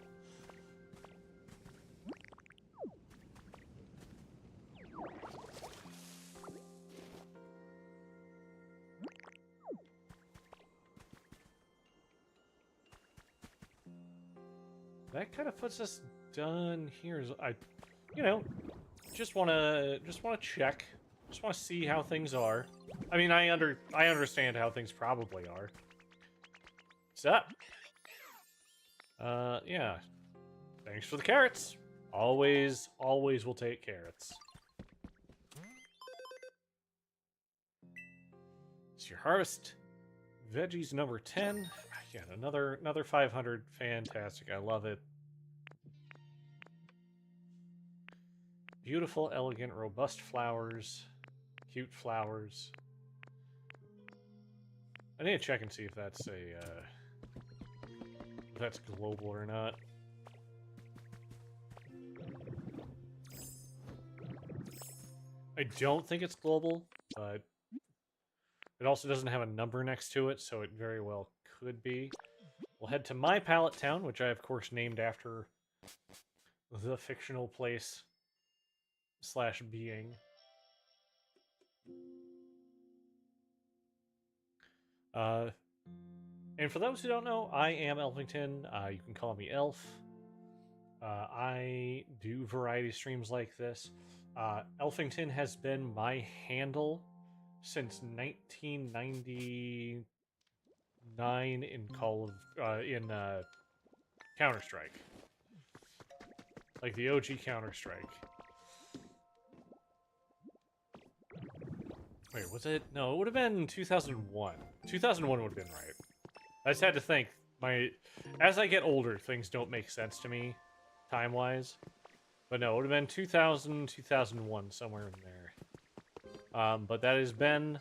That kind of puts us done here. You know, just wanna check. Just wanna see how things are. I mean, I understand how things probably are. What's up? Yeah. Thanks for the carrots. Always will take carrots. It's your harvest. Veggies number 10. Yeah, another 500. Fantastic. I love it. Beautiful, elegant, robust flowers. Cute flowers. I need to check and see if that's if that's global or not. I don't think it's global, but it also doesn't have a number next to it, so it very well could be. We'll head to my pallet town, which I, of course, named after the fictional place / being. And for those who don't know, I am Elfington. You can call me Elf. I do variety streams like this. Elfington has been my handle since 1999 in Counter-Strike. Like the OG Counter-Strike. Wait, was it? No, it would have been 2001. 2001 would have been right. I just had to think. As I get older, things don't make sense to me, time-wise. But no, it would have been 2000, 2001, somewhere in there. But that has been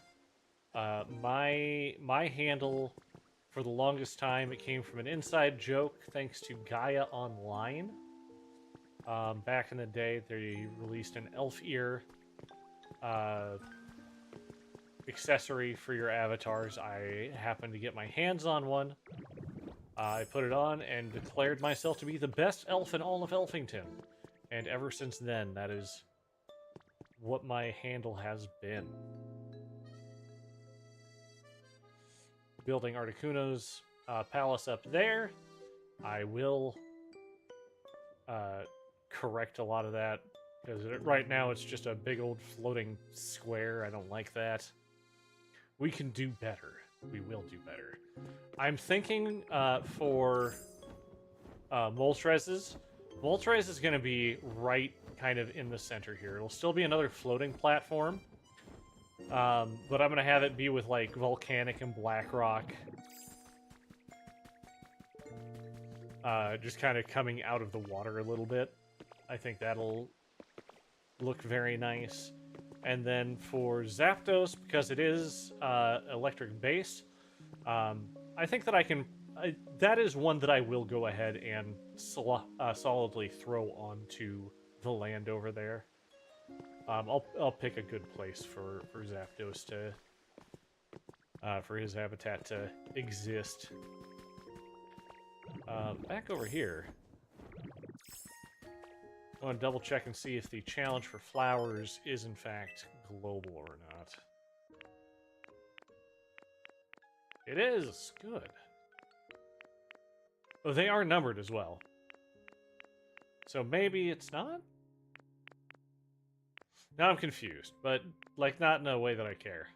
my handle for the longest time. It came from an inside joke thanks to Gaia Online. Back in the day, they released an elf ear accessory for your avatars. I happened to get my hands on one. I put it on and declared myself to be the best elf in all of Elfington. And ever since then, that is what my handle has been. Building Articuno's palace up there. I will correct a lot of that, because right now it's just a big old floating square. I don't like that. We can do better. We will do better. I'm thinking for Moltres' is going to be right kind of in the center here. It'll still be another floating platform, but I'm going to have it be with like volcanic and black rock. Just kind of coming out of the water a little bit. I think that'll look very nice. And then for Zapdos, because it is electric based, I think that I can... that is one that I will go ahead and solidly throw onto the land over there. I'll pick a good place for Zapdos to... for his habitat to exist. Back over here, I want to double check and see if the challenge for flowers is in fact global or not. It is! Good. Oh, they are numbered as well. So maybe it's not? Now I'm confused, but, like, not in a way that I care.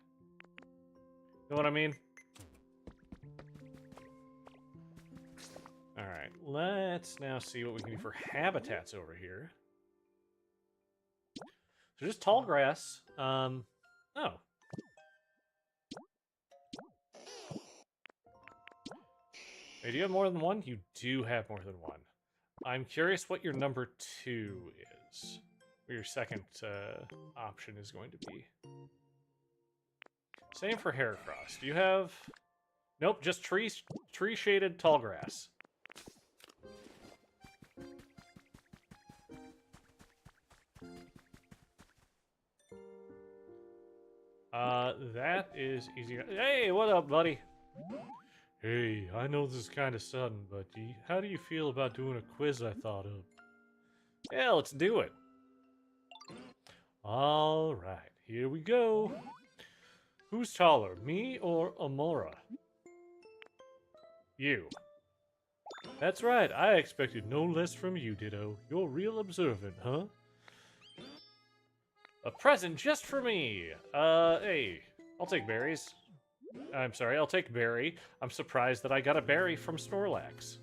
You know what I mean? Alright, let's now see what we can do for habitats over here. So just tall grass. Oh. Wait, do you have more than one? You do have more than one. I'm curious what your number 2 is. Or your second option is going to be. Same for Heracross. Do you have... Nope, just tree-shaded tall grass. That is easy. Hey, what up, buddy? Hey, I know this is kind of sudden, but how do you feel about doing a quiz I thought of? Yeah, let's do it. Alright, here we go. Who's taller, me or Amora? You. That's right, I expected no less from you, Ditto. You're real observant, huh? A present just for me! Hey, I'll take berries. I'm sorry, I'll take berry. I'm surprised that I got a berry from Snorlax.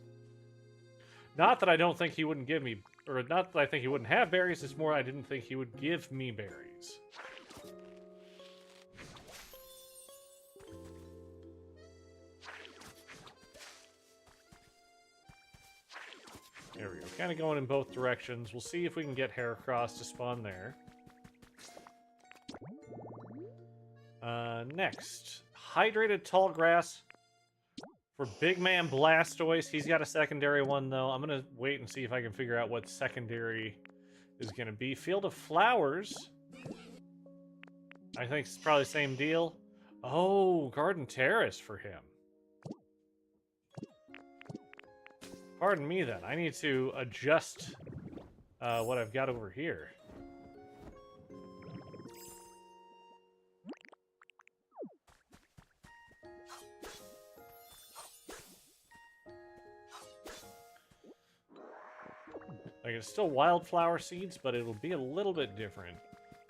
Not that I don't think he wouldn't give me... Or not that I think he wouldn't have berries, it's more I didn't think he would give me berries. There we go. Kind of going in both directions. We'll see if we can get Heracross to spawn there. Next. Hydrated tall grass for Big Man Blastoise. He's got a secondary one, though. I'm going to wait and see if I can figure out what secondary is going to be. Field of Flowers. I think it's probably the same deal. Oh, Garden Terrace for him. Pardon me, then. I need to adjust what I've got over here. Like, it's still wildflower seeds, but it'll be a little bit different.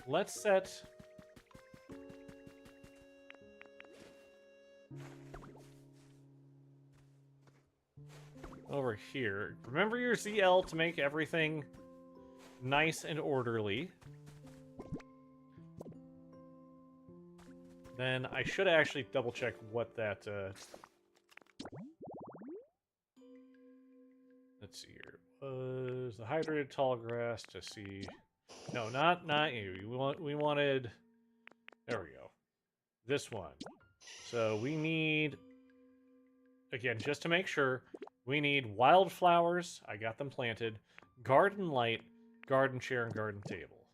Let's set... over here. Remember your ZL to make everything nice and orderly. Then I should actually double check what that. Let's see here. Was the hydrated tall grass to see? No, not you. We wanted. There we go. This one. So we need, again, just to make sure, we need wildflowers. I got them planted. Garden light, garden chair, and garden table.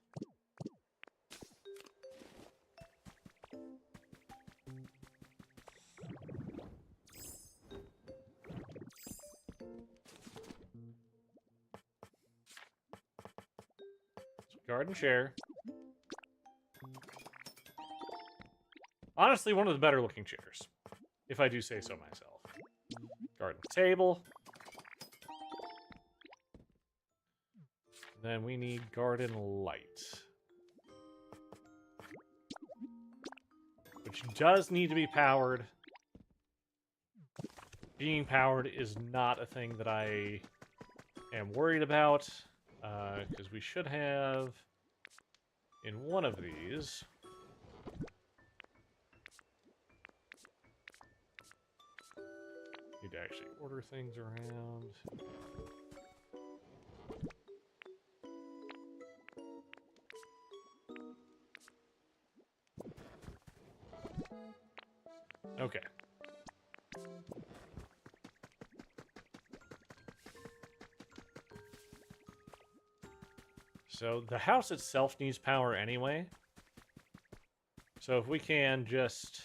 Garden chair. Honestly, one of the better looking chairs, if I do say so myself. Garden table. Then we need garden light. Which does need to be powered. Being powered is not a thing that I am worried about. Because we should have, in one of these, need to actually order things around. Okay. So the house itself needs power anyway. So if we can just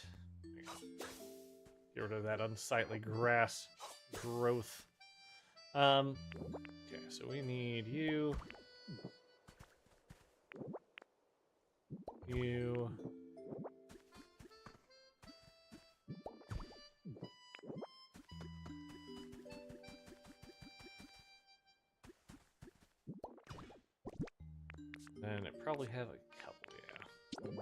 get rid of that unsightly grass growth. Okay, so we need you. You. And it probably have a couple, yeah.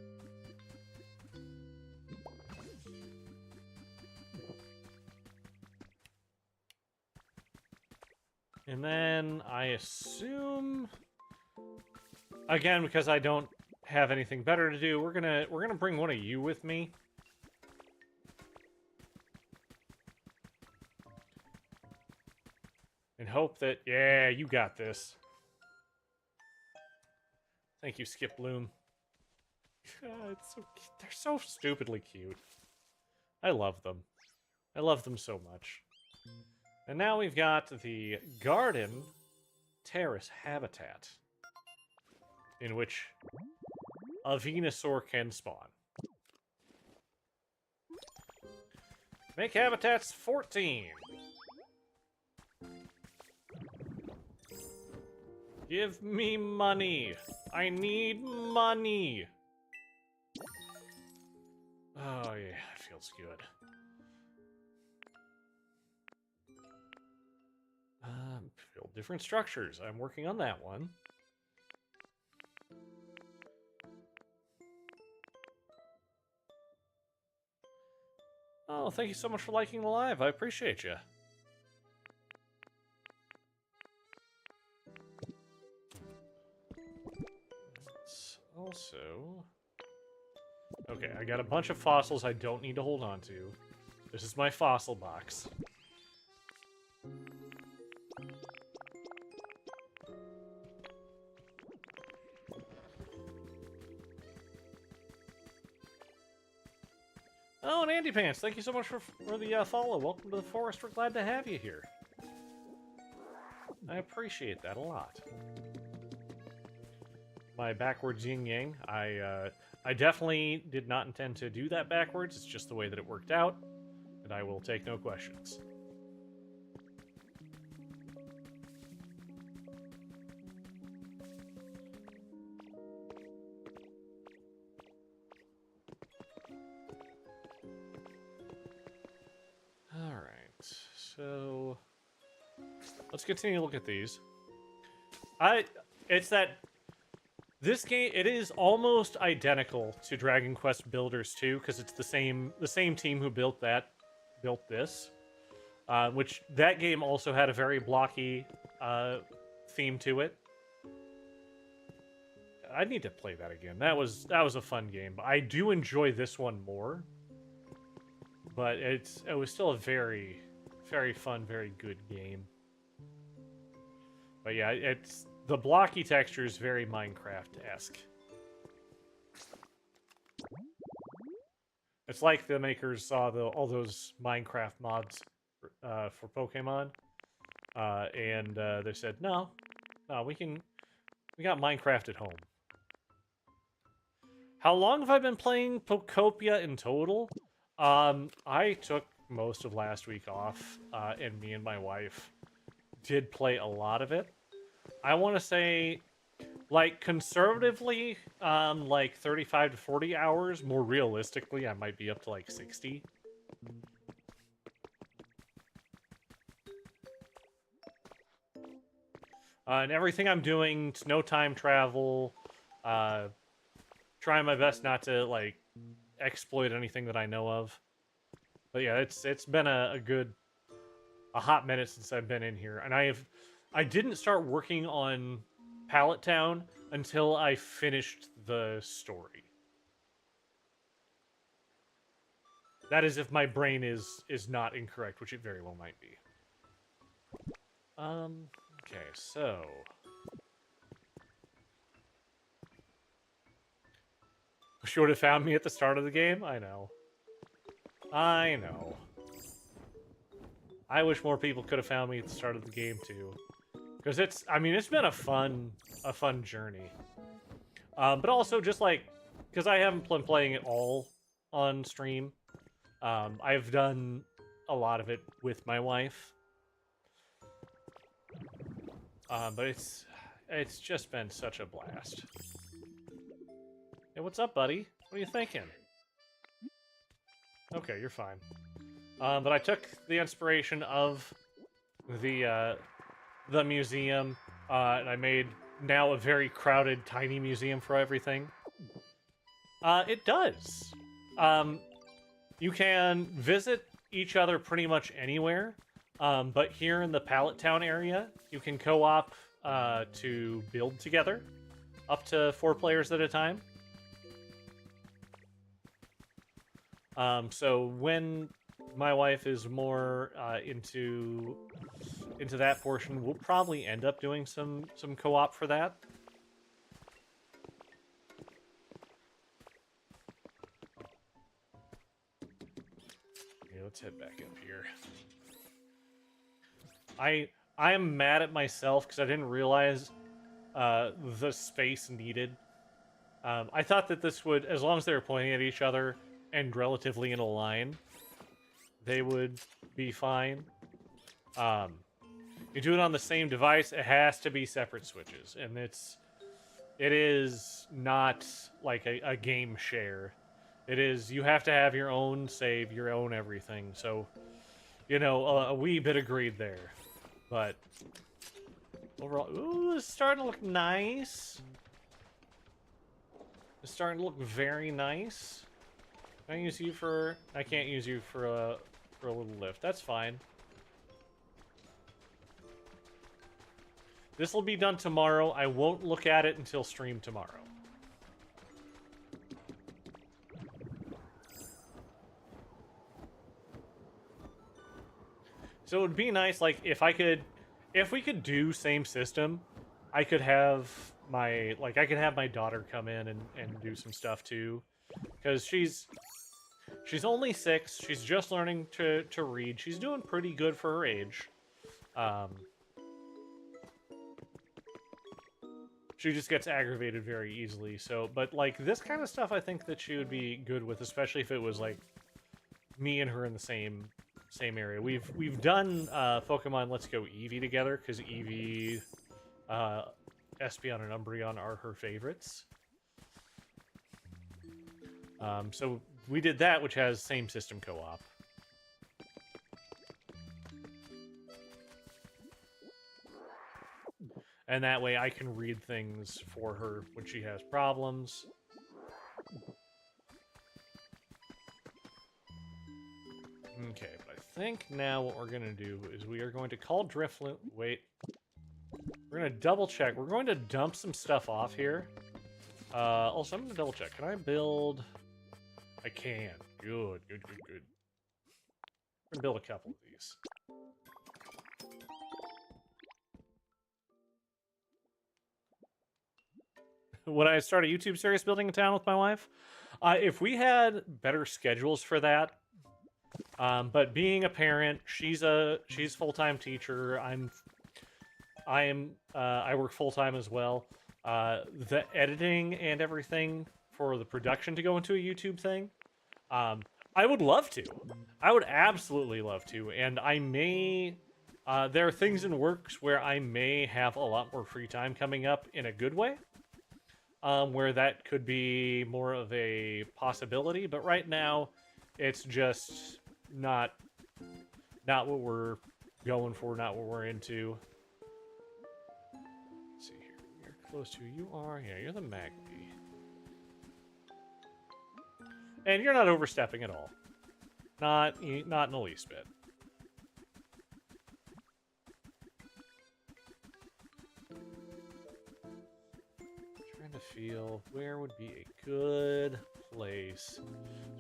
And then I assume, again, because I don't have anything better to do, we're gonna bring one of you with me. And hope that, yeah, you got this. Thank you, Skip Bloom. It's so cute. They're so stupidly cute. I love them. I love them so much. And now we've got the garden terrace habitat, in which a Venusaur can spawn. Make habitats 14. Give me money. I need money. Oh, yeah, it feels good. Build different structures. I'm working on that one. Oh, thank you so much for liking the live. I appreciate you. Let's also... Okay, I got a bunch of fossils I don't need to hold on to. This is my fossil box. Oh, and Andy Pants, thank you so much for the follow. Welcome to the forest. We're glad to have you here. I appreciate that a lot. My backwards yin-yang, I definitely did not intend to do that backwards. It's just the way that it worked out, and I will take no questions. Alright, so... let's continue to look at these. It's that... This game, it is almost identical to Dragon Quest Builders 2, because it's the same team who built this. Which, that game also had a very blocky theme to it. I need to play that again. That was a fun game. I do enjoy this one more, but it was still a very, very fun, very good game. But yeah, it's the blocky texture is very Minecraft-esque. It's like the makers saw all those Minecraft mods for Pokemon, and they said, no, we got Minecraft at home. How long have I been playing Pokopia in total? I took most of last week off, and me and my wife did play a lot of it. I want to say, like, conservatively, like 35 to 40 hours. More realistically, I might be up to like 60. And everything I'm doing, it's no time travel, trying my best not to, like, exploit anything that I know of. But yeah, it's been a hot minute since I've been in here, and I didn't start working on Pallet Town until I finished the story. That is if my brain is not incorrect, which it very well might be. Okay, so wish you would have found me at the start of the game. I know. I wish more people could have found me at the start of the game too, because it's been a fun journey. But also just like because I haven't been playing it all on stream, I've done a lot of it with my wife. But it's just been such a blast. Hey, what's up, buddy? What are you thinking? Okay, you're fine. But I took the inspiration of the museum, and I made now a very crowded, tiny museum for everything. It does. You can visit each other pretty much anywhere, but here in the Pallet Town area, you can co-op to build together, up to 4 players at a time. So when my wife is more into that portion, we'll probably end up doing some co-op for that. Okay, let's head back up here. I am mad at myself because I didn't realize the space needed. I thought that this would, as long as they were pointing at each other and relatively in a line, they would be fine. You do it on the same device, it has to be separate switches, and it is not like a game share. It is, you have to have your own save, your own everything, so, you know, a wee bit agreed there. But overall, ooh, it's starting to look nice. It's starting to look very nice. Can I use you for? I can't use you for a little lift. That's fine. This will be done tomorrow. I won't look at it until stream tomorrow. So it would be nice, like, if we could do same system, I could have my daughter come in and do some stuff too. Because she's only 6, she's just learning to read. She's doing pretty good for her age. She just gets aggravated very easily, so, but like this kind of stuff I think that she would be good with, especially if it was like me and her in the same area. We've done Pokemon Let's Go Eevee together, because Eevee, Espeon, and Umbreon are her favorites. So we did that, which has same system co-op. And that way I can read things for her when she has problems. Okay, but I think now what we're going to do is we are going to call Drifloon. Wait. We're going to double check. We're going to dump some stuff off here. Also, I'm gonna double check. Can I build? I can. Good, good, good, good. We're gonna build a couple of these. Would I start a YouTube series building a town with my wife? If we had better schedules for that, but being a parent, she's full-time teacher. I work full-time as well. The editing and everything for the production to go into a YouTube thing, I would love to. I would absolutely love to, and I may. There are things in works where I may have a lot more free time coming up in a good way. Where that could be more of a possibility, but right now, it's just not what we're going for, not what we're into. Let's see here. You're close to you are. Yeah, you're the Magpie. And you're not overstepping at all. Not in the least bit. Trying to feel where would be a good place. So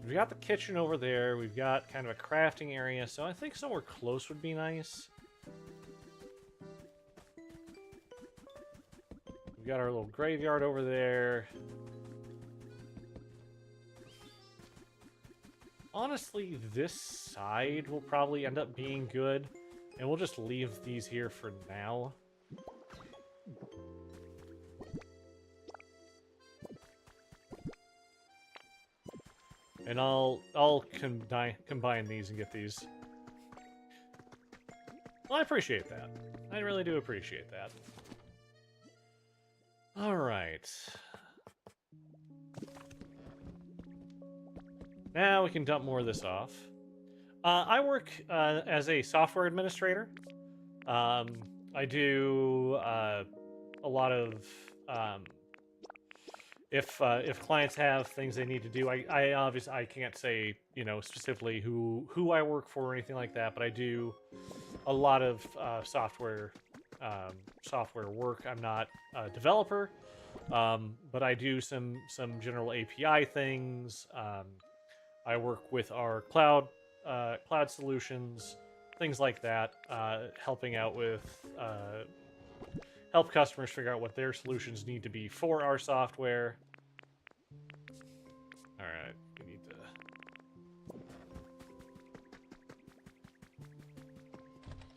we got the kitchen over there. We've got kind of a crafting area, so I think somewhere close would be nice. We've got our little graveyard over there. Honestly, this side will probably end up being good, and we'll just leave these here for now. And I'll combine these and get these. Well, I appreciate that. I really do appreciate that. All right. Now we can dump more of this off. I work as a software administrator. I do a lot of if clients have things they need to do. I obviously I can't say specifically who I work for or anything like that, but I do a lot of software work. I'm not a developer, but I do some general API things. I work with our cloud solutions, things like that, helping out with help customers figure out what their solutions need to be for our software. All right, we need to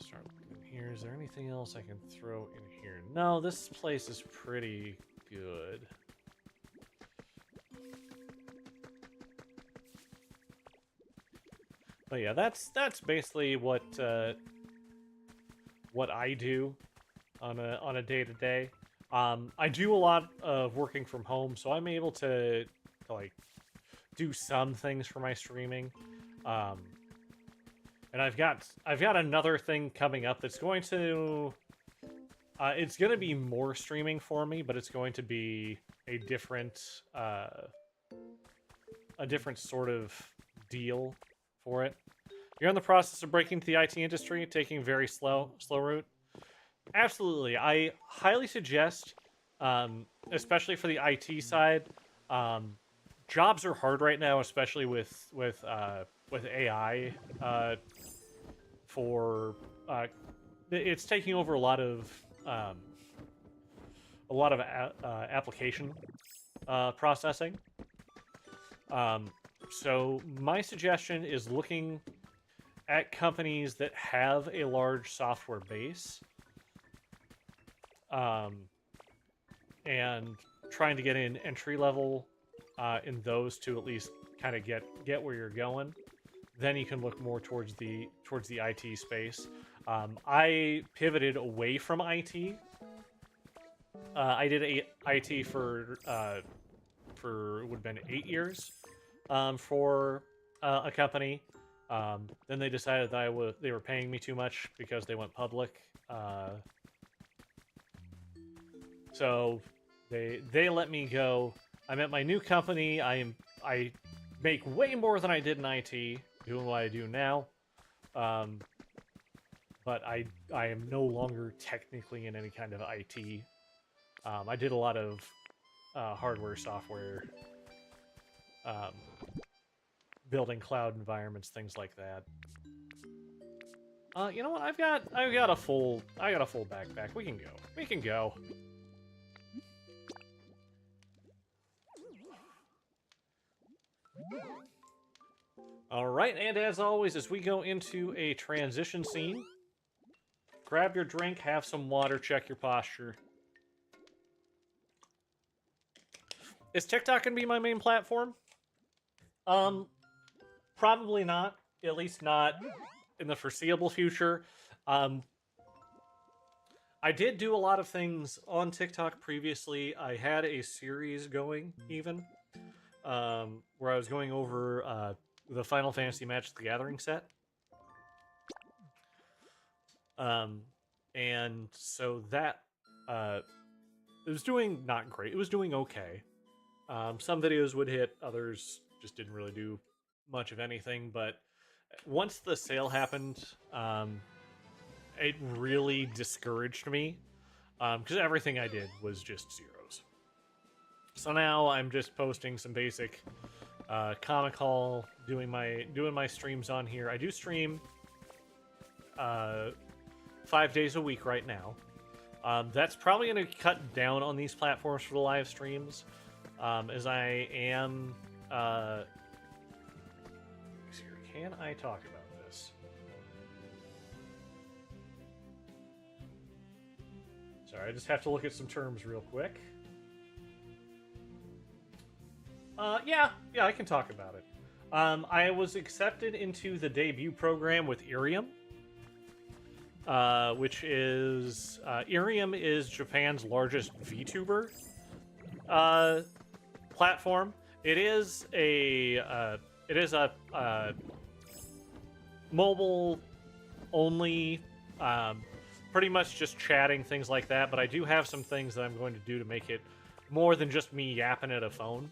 start looking in here. Is there anything else I can throw in here? No, this place is pretty good. But yeah, that's basically what I do on a day-to-day. I do a lot of working from home, so I'm able to like do some things for my streaming. And I've got another thing coming up that's going to it's going to be more streaming for me, but it's going to be a different sort of deal for it. You're in the process of breaking into the IT industry, taking a very slow route. Absolutely, I highly suggest, especially for the IT side. Jobs are hard right now, especially with AI. It's taking over a lot of application processing. So my suggestion is looking at companies that have a large software base, and trying to get in entry level in those to at least kind of get where you're going. Then you can look more towards the IT space. I pivoted away from IT. I did IT for would have been 8 years for a company. Then they decided that they were paying me too much because they went public. So they let me go. I'm at my new company. I make way more than I did in IT, doing what I do now. But I am no longer technically in any kind of IT. I did a lot of hardware, software, um, building cloud environments, things like that. You know what? I've got a full backpack. We can go. We can go. All right, and as always, as we go into a transition scene, grab your drink, have some water, check your posture. Is TikTok gonna be my main platform? Probably not. At least not in the foreseeable future. I did do a lot of things on TikTok previously. I had a series going, even, where I was going over the Final Fantasy Magic the Gathering set. And so that it was doing not great. It was doing okay. Some videos would hit, others just didn't really do much of anything. But once the sale happened, it really discouraged me because everything I did was just zeros. So now I'm just posting some basic Comic Haul, doing my streams on here. I do stream 5 days a week right now. That's probably going to cut down on these platforms for the live streams, as I am. Can I talk about this? Sorry, I just have to look at some terms real quick. Yeah, I can talk about it. I was accepted into the debut program with Irium, which is Irium is Japan's largest VTuber platform. It is a mobile only, pretty much just chatting, things like that. But I do have some things that I'm going to do to make it more than just me yapping at a phone.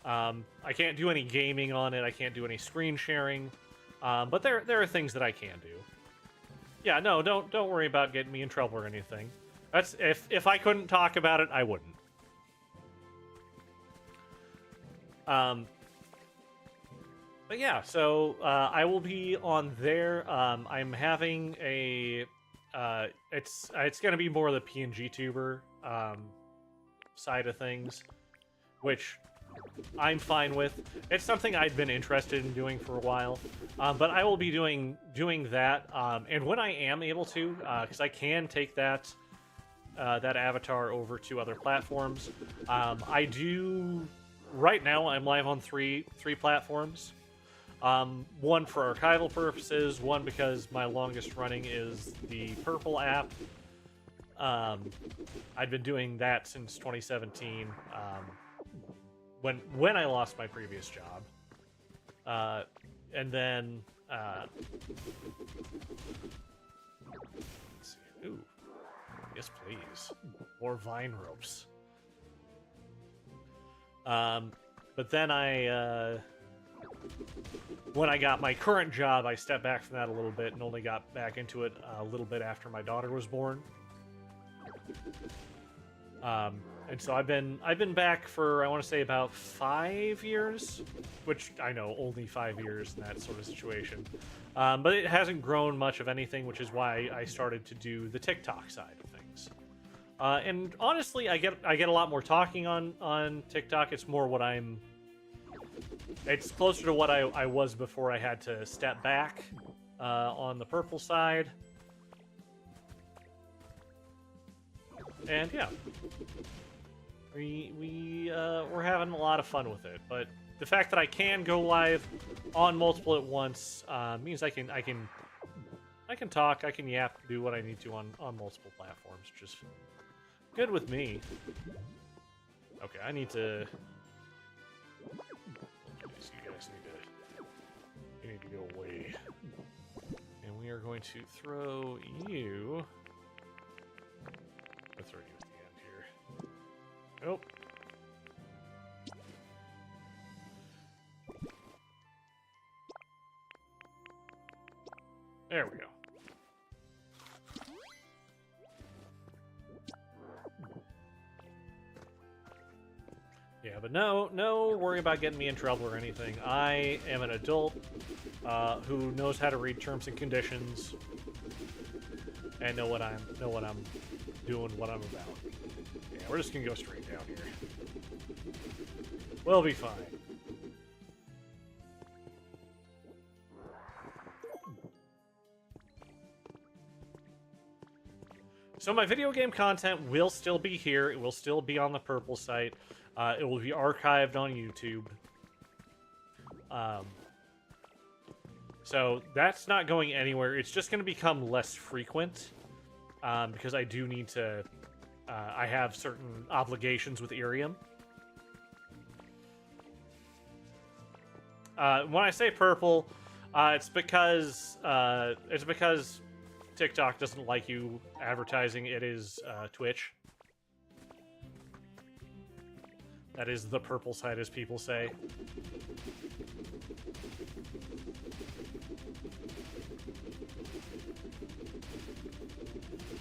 I can't do any gaming on it. I can't do any screen sharing, but there are things that I can do. Yeah, no, don't worry about getting me in trouble or anything. That's if I couldn't talk about it, I wouldn't. But yeah, so I will be on there. I'm having a it's gonna be more of the PNG tuber side of things, which I'm fine with. It's something I'd been interested in doing for a while, but I will be doing that. And when I am able to, because I can take that avatar over to other platforms, I do. Right now, I'm live on three platforms. One for archival purposes, one because my longest running is the Purple app. I'd been doing that since 2017. When I lost my previous job, and then let's see. Ooh, yes, please, more vine ropes. But then when I got my current job, I stepped back from that a little bit and only got back into it a little bit after my daughter was born. And so I've been back for, I want to say, about 5 years, which I know only 5 years in that sort of situation. But it hasn't grown much of anything, which is why I started to do the TikTok side of things. And honestly, I get a lot more talking on TikTok. It's more what it's closer to what I was before I had to step back on the purple side. And yeah, we're having a lot of fun with it. But the fact that I can go live on multiple at once means I can talk, I can yap, do what I need to on multiple platforms. Just good with me. Okay, I need to. You need to go away. And we are going to throw you. I'll throw you at the end here. Nope. There we go. No worry about getting me in trouble or anything. I am an adult who knows how to read terms and conditions and know what I'm doing, what I'm about. Yeah, we're just gonna go straight down here. We'll be fine. So my video game content will still be here. It will still be on the Purple site. It will be archived on YouTube. So that's not going anywhere. It's just going to become less frequent because I do need to... I have certain obligations with Irium. When I say Purple, it's because TikTok doesn't like you advertising. It is Twitch. That is the Purple side, as people say.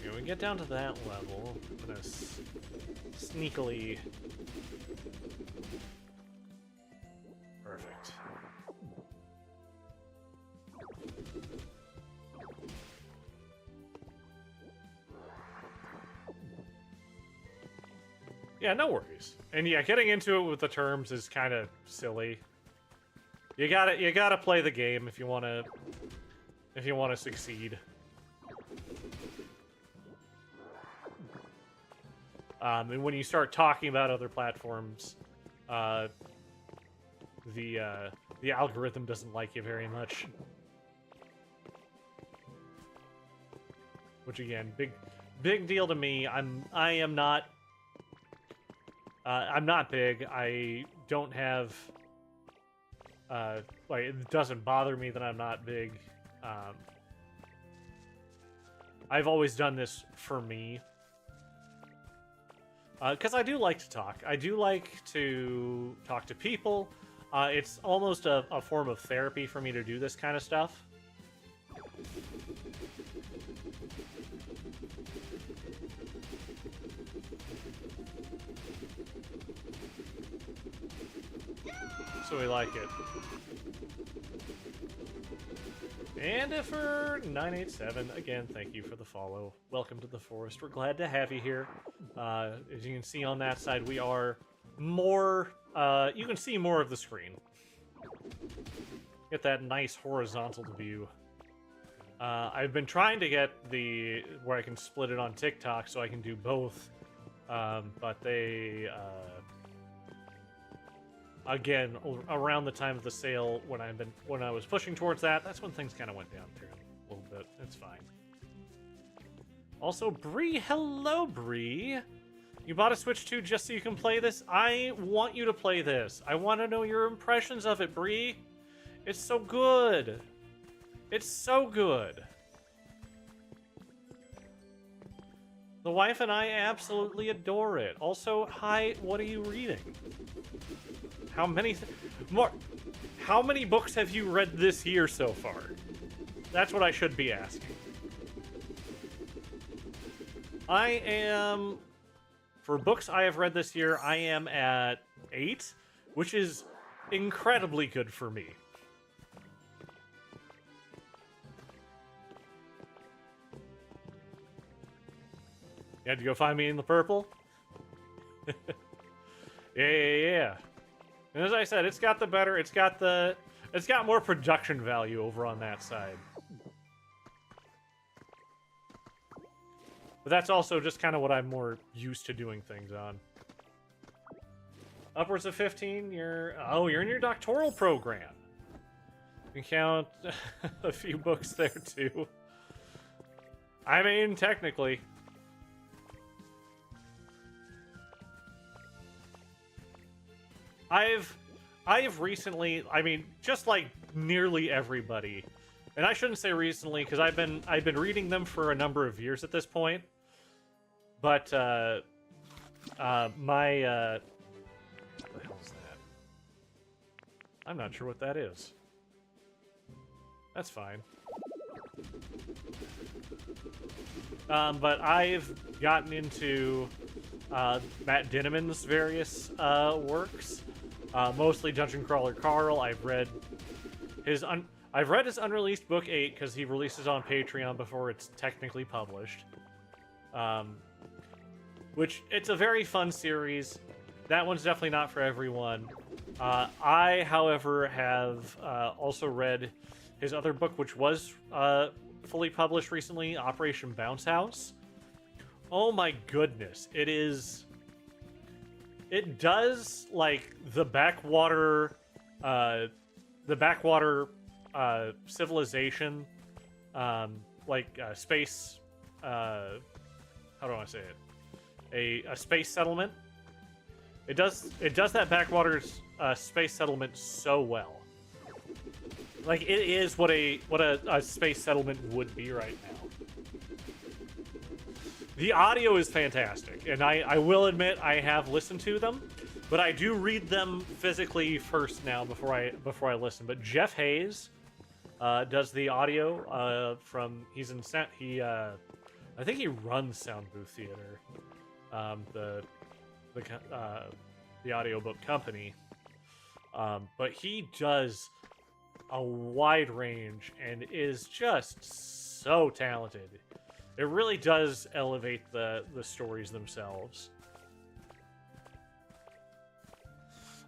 When we get down to that level, I'm gonna sneakily... Perfect. Yeah, no worries. And yeah, getting into it with the terms is kind of silly. You gotta play the game if you wanna succeed. And when you start talking about other platforms, the algorithm doesn't like you very much. Which again, big deal to me. I am not. I'm not big. I don't have, like, it doesn't bother me that I'm not big. I've always done this for me. Because I do like to talk. I do like to talk to people. It's almost a form of therapy for me to do this kind of stuff. So we like it. And for 987, again, thank you for the follow. Welcome to the forest. We're glad to have you here. As you can see on that side, we are more... you can see more of the screen. Get that nice horizontal view. I've been trying to get where I can split it on TikTok so I can do both. But they... Again, around the time of the sale, when I was pushing towards that, that's when things kind of went down through a little bit. It's fine. Also, Bree, hello, Bree. You bought a Switch 2 just so you can play this? I want you to play this. I want to know your impressions of it, Bree. It's so good. It's so good. The wife and I absolutely adore it. Also, hi, what are you reading? How many books have you read this year so far? That's what I should be asking. I am... For books I have read this year, I am at 8, which is incredibly good for me. You had to go find me in the purple? Yeah. And as I said, it's got more production value over on that side. But that's also just kind of what I'm more used to doing things on. Upwards of 15, you're in your doctoral program. You can count a few books there too. I mean, technically. I've recently, I mean, just like nearly everybody, and I shouldn't say recently because I've been reading them for a number of years at this point. But what the hell is that? I'm not sure what that is. That's fine. But I've gotten into Matt Dinniman's various works. Mostly Dungeon Crawler Carl. I've read his unreleased book 8 because he releases on Patreon before it's technically published. Which it's a very fun series. That one's definitely not for everyone. I, however, have also read his other book, which was fully published recently, Operation Bounce House. Oh my goodness. It does, like, the backwater civilization, space, how do I say it? A space settlement. It does that backwater space settlement so well. Like, it is what a space settlement would be right now. The audio is fantastic, and I will admit I have listened to them, but I do read them physically first now before I listen. But Jeff Hayes does the audio from I think he runs Sound Booth Theater, the audiobook company, but he does a wide range and is just so talented. It really does elevate the stories themselves.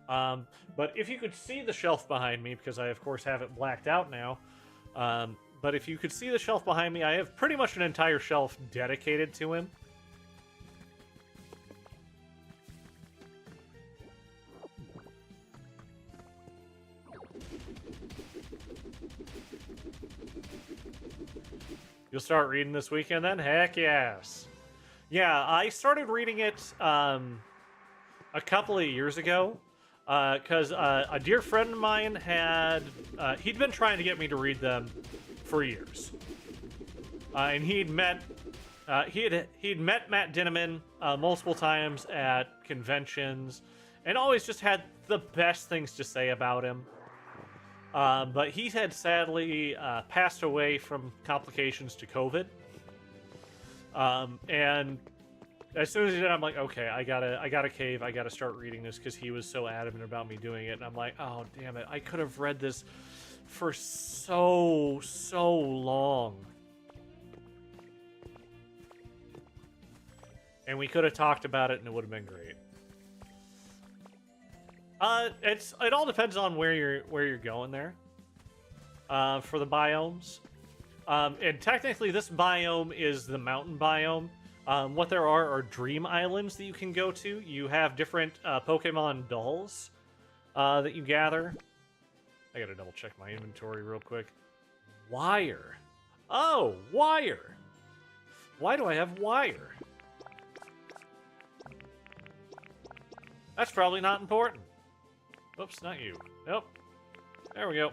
But if you could see the shelf behind me, because I of course have it blacked out now, but if you could see the shelf behind me, I have pretty much an entire shelf dedicated to him. You'll start reading this weekend then? Heck yes. Yeah, I started reading it a couple of years ago because a dear friend of mine he'd been trying to get me to read them for years. And he'd met Matt Dinniman multiple times at conventions and always just had the best things to say about him. But he had sadly passed away from complications to COVID. And as soon as he did, I'm like, okay, I gotta cave. I gotta start reading this because he was so adamant about me doing it. And I'm like, oh, damn it. I could have read this for so long. And we could have talked about it and it would have been great. It all depends on where you're going there. For the biomes, and technically this biome is the mountain biome. What there are dream islands that you can go to. You have different Pokemon dolls that you gather. I gotta double check my inventory real quick. Wire. Oh, wire. Why do I have wire? That's probably not important. Oops, not you. Nope. There we go.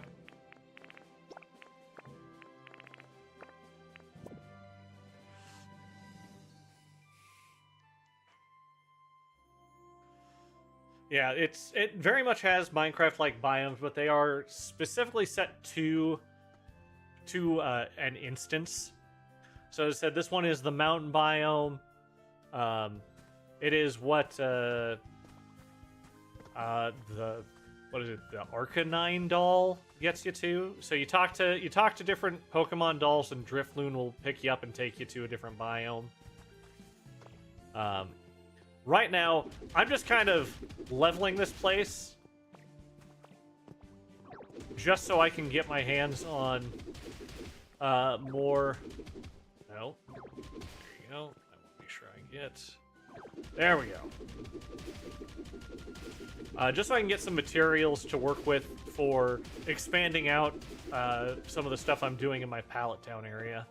Yeah, it very much has Minecraft-like biomes, but they are specifically set to an instance. So as I said, this one is the mountain biome. It is what the Arcanine doll gets you to. So you talk to different Pokemon dolls, and Drifloon will pick you up and take you to a different biome. Right now, I'm just kind of leveling this place just so I can get my hands on more. No, there you go. I want to make sure I get. There we go. Just so I can get some materials to work with for expanding out some of the stuff I'm doing in my Pallet Town area.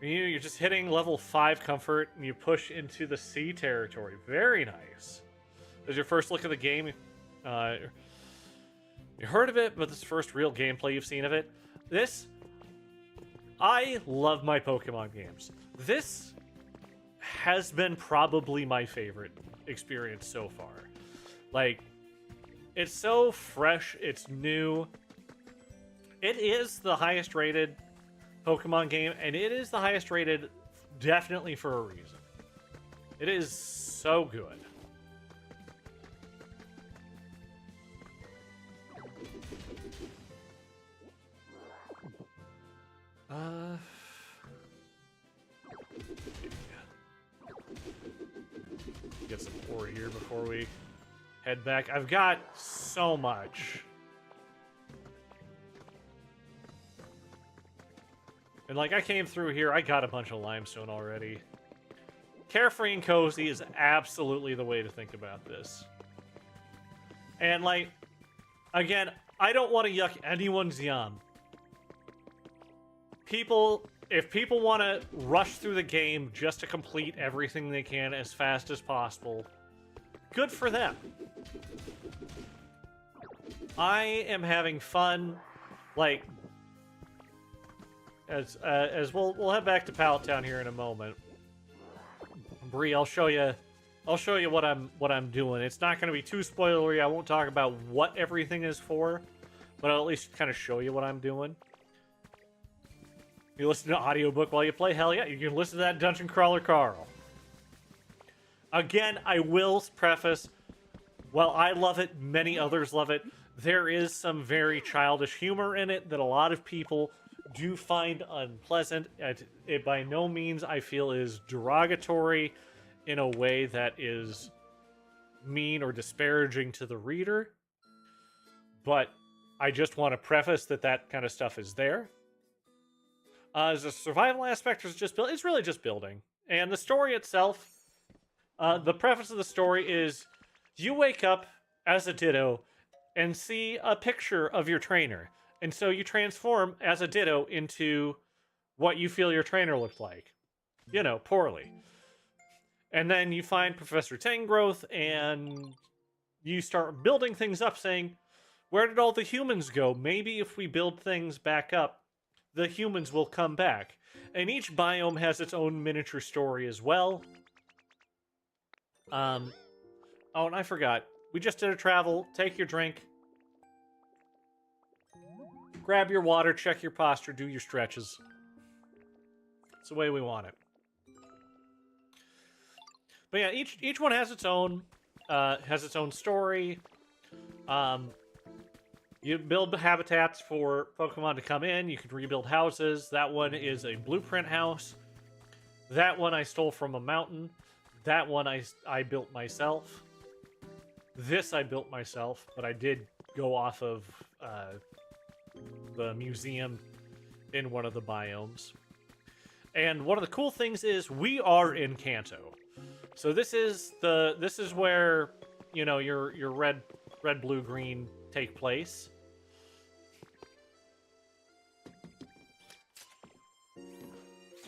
You're just hitting level 5 comfort, and you push into the sea territory. Very nice. As your first look at the game, you heard of it, but this is the first real gameplay you've seen of it. I love my Pokemon games. This has been probably my favorite experience so far. Like, it's so fresh, it's new. It is the highest rated Pokemon game, and it is the highest rated definitely for a reason. It is so good. Get some ore here before we head back. I've got so much. And like, I came through here, I got a bunch of limestone already. Carefree and cozy is absolutely the way to think about this. And like, again, I don't want to yuck anyone's yum. If people want to rush through the game just to complete everything they can as fast as possible, good for them. I am having fun, like, as we'll head back to Pallet Town here in a moment. Bree, I'll show you what I'm doing. It's not going to be too spoilery. I won't talk about what everything is for, but I'll at least kind of show you what I'm doing. You listen to audiobook while you play? Hell yeah, you can listen to that Dungeon Crawler Carl. Again, I will preface, while I love it, many others love it, there is some very childish humor in it that a lot of people do find unpleasant. It by no means, I feel, is derogatory in a way that is mean or disparaging to the reader. But I just want to preface that kind of stuff is there. As a survival aspect, it's really just building. And the story itself, the preface of the story is, you wake up as a Ditto and see a picture of your trainer. And so you transform as a Ditto into what you feel your trainer looked like. You know, poorly. And then you find Professor Tangrowth and you start building things up, saying, where did all the humans go? Maybe if we build things back up, the humans will come back. And each biome has its own miniature story as well. Oh, and I forgot. We just did a travel. Take your drink. Grab your water, check your posture, do your stretches. It's the way we want it. But yeah, each one has its own story. You build habitats for Pokemon to come in. You can rebuild houses. That one is a blueprint house. That one I stole from a mountain. That one I built myself. This I built myself, but I did go off of the museum in one of the biomes. And one of the cool things is we are in Kanto. So this is where, you know, your red, blue, green take place.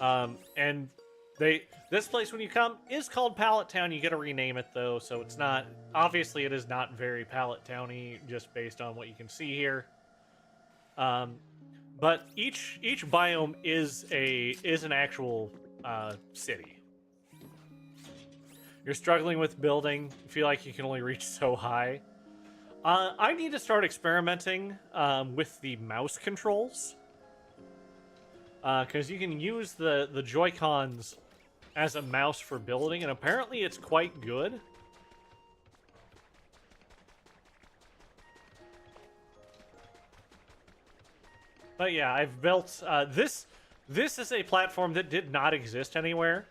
And this place when you come is called Pallet Town. You get to rename it though, so it's not, obviously it is not very Pallet Towny just based on what you can see here. But each biome is an actual city. You're struggling with building. You feel like you can only reach so high. I need to start experimenting with the mouse controls. Because you can use the Joy-Cons as a mouse for building, and apparently it's quite good. But yeah, I've built... This is a platform that did not exist anywhere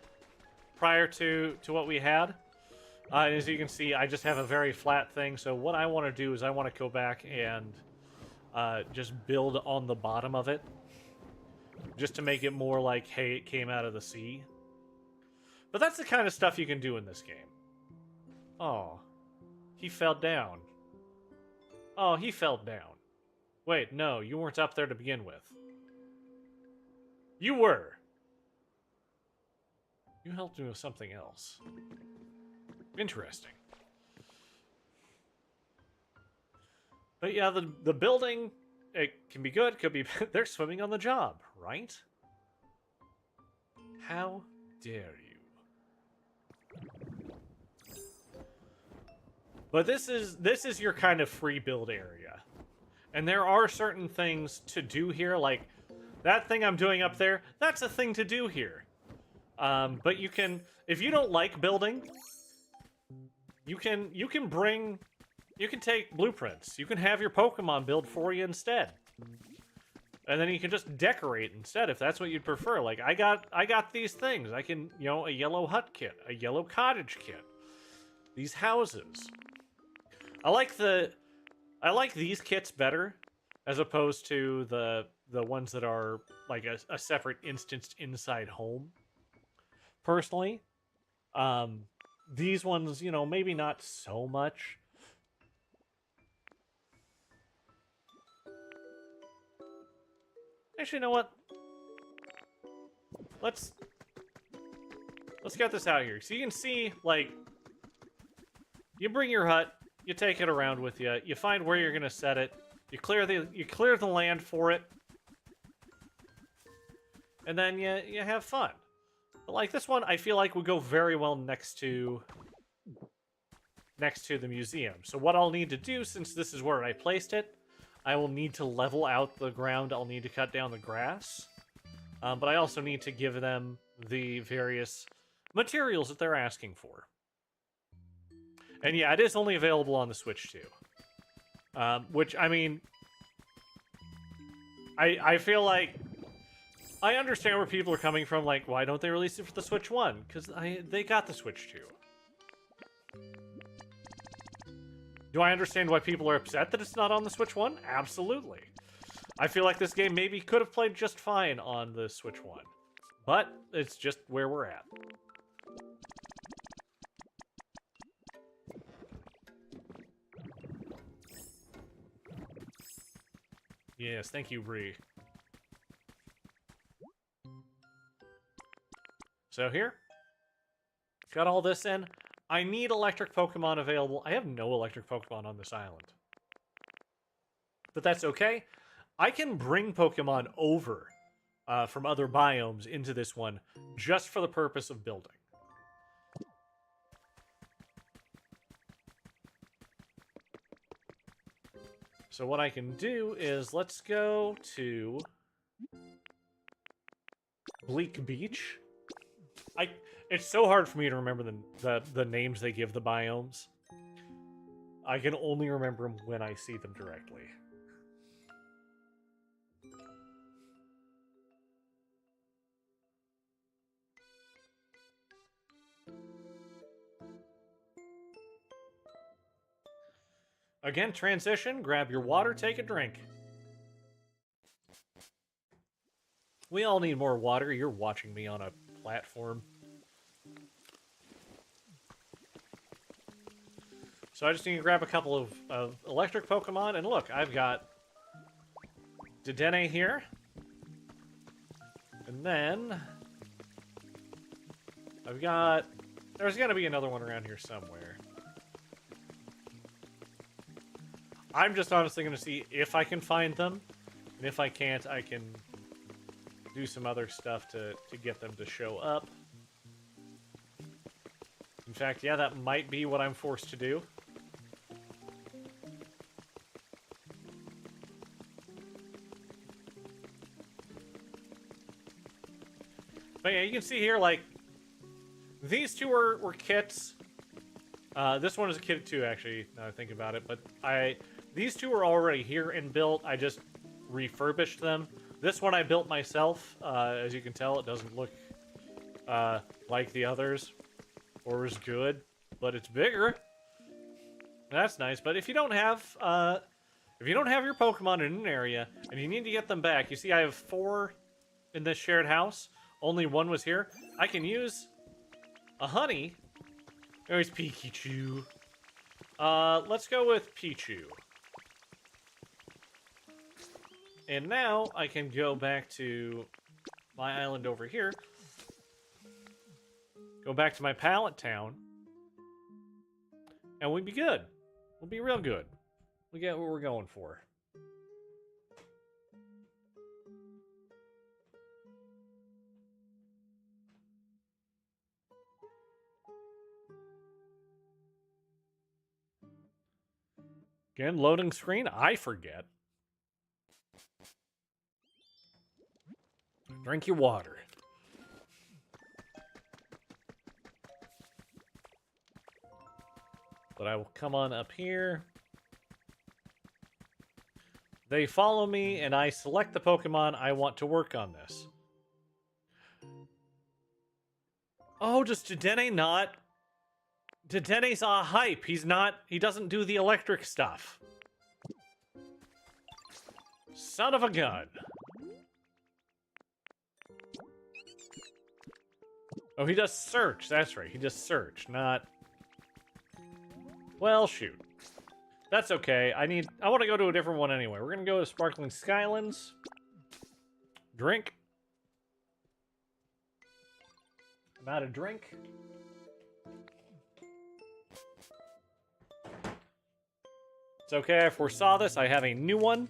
prior to what we had. As you can see, I just have a very flat thing, so what I want to do is I want to go back and just build on the bottom of it. Just to make it more like, hey, it came out of the sea. But that's the kind of stuff you can do in this game. Oh, he fell down. Oh, he fell down. Wait, no, you weren't up there to begin with. You were. You helped me with something else. Interesting. But yeah, the building, it can be good, could be... They're swimming on the job, right? How dare you? But this is your kind of free build area. And there are certain things to do here, like that thing I'm doing up there, that's a thing to do here. But you can, if you don't like building, you can take blueprints. You can have your Pokemon build for you instead. And then you can just decorate instead if that's what you'd prefer. Like I got these things. I can, you know, a yellow hut kit, a yellow cottage kit. These houses. I like these kits better as opposed to the ones that are like a separate instanced inside home. Personally, these ones, you know, maybe not so much. Actually, you know what? Let's get this out here. So you can see, like, you bring your hut, you take it around with you, you find where you're gonna set it, you clear the land for it, and then you have fun. But like this one, I feel like would go very well next to the museum. So what I'll need to do, since this is where I placed it, I will need to level out the ground. I'll need to cut down the grass. But I also need to give them the various materials that they're asking for. And yeah, it is only available on the Switch too. Which, I mean, I feel like I understand where people are coming from. Like, why don't they release it for the Switch 1? Because they got the Switch 2. Do I understand why people are upset that it's not on the Switch 1? Absolutely. I feel like this game maybe could have played just fine on the Switch 1. But it's just where we're at. Yes, thank you, Bree. So here, got all this in. I need electric Pokemon available. I have no electric Pokemon on this island. But that's okay. I can bring Pokemon over from other biomes into this one just for the purpose of building. So what I can do is, let's go to Bleak Beach. It's so hard for me to remember the names they give the biomes. I can only remember them when I see them directly. Again, transition, grab your water, take a drink. We all need more water. You're watching me on a platform. So I just need to grab a couple of electric Pokemon, and look, I've got Dedenne here. And then I've got... There's got to be another one around here somewhere. I'm just honestly going to see if I can find them. And if I can't, I can do some other stuff to get them to show up. In fact, yeah, that might be what I'm forced to do. But yeah, you can see here, like, these two were kits. This one is a kit too, actually, now I think about it. But these two were already here and built. I just refurbished them. This one I built myself. As you can tell, it doesn't look like the others or as good, but it's bigger. That's nice. But if you don't have your Pokemon in an area and you need to get them back, you see I have 4 in this shared house. Only 1 was here. I can use a honey. There's Pikachu. Let's go with Pichu. And now I can go back to my island over here. Go back to my pallet town. And we'd be good. We'll be real good. We get what we're going for. Again, loading screen. I forget. Drink your water. But I will come on up here. They follow me, and I select the Pokemon I want to work on this. Oh, does Dedenne not? Dedenne's a hype. He's not... He doesn't do the electric stuff. Son of a gun. Oh, he does search. That's right. He does search, not... Well, shoot. That's okay. I want to go to a different one anyway. We're going to go to Sparkling Skylands. Drink. I'm out of drink. It's okay. I foresaw this. I have a new one.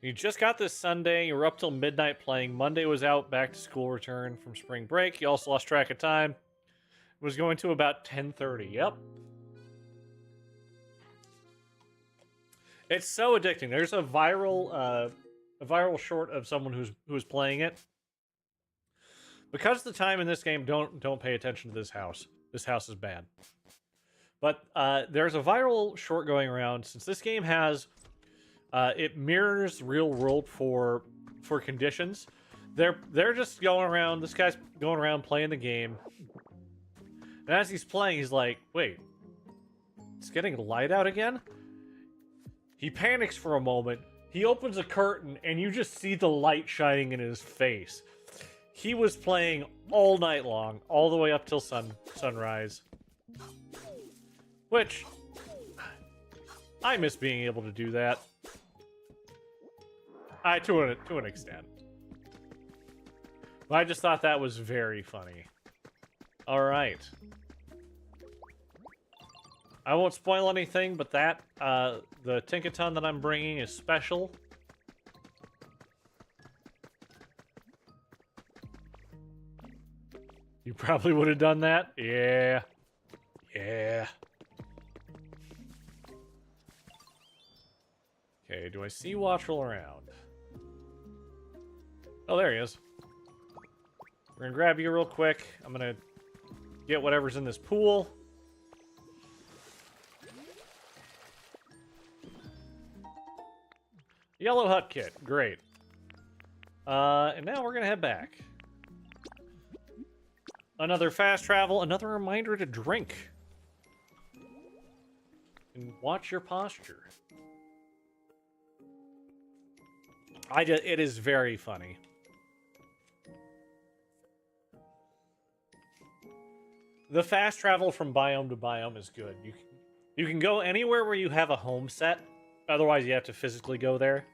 You just got this Sunday. You were up till midnight playing. Monday was out. Back to school return from spring break. You also lost track of time. It was going to about 10:30. Yep. It's so addicting. There's a viral short of someone who's playing it. Because of the time in this game, don't pay attention to this house. This house is bad. But there's a viral short going around. Since this game has it mirrors real world for conditions. They're just going around. This guy's going around playing the game. And as he's playing, he's like, "Wait, it's getting light out again?" He panics for a moment. He opens a curtain, and you just see the light shining in his face. He was playing all night long, all the way up till sunrise. Which, I miss being able to do that. To an extent. But I just thought that was very funny. Alright. I won't spoil anything, but that, the Tinkaton that I'm bringing is special. You probably would have done that? Yeah. Yeah. Okay, do I see Wattrel around? Oh, there he is. We're gonna grab you real quick. I'm gonna get whatever's in this pool. Yellow Hut Kit, great. And now we're gonna head back. Another fast travel, another reminder to drink. And watch your posture. It is very funny. The fast travel from biome to biome is good. You can go anywhere where you have a home set. Otherwise, you have to physically go there.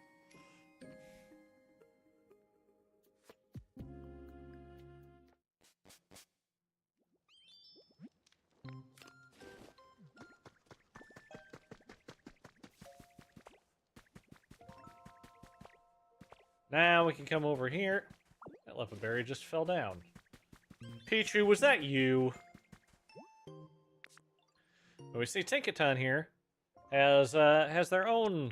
Now we can come over here. That Leopard just fell down. Pichu, was that you? But we see Tinkaton here has their own.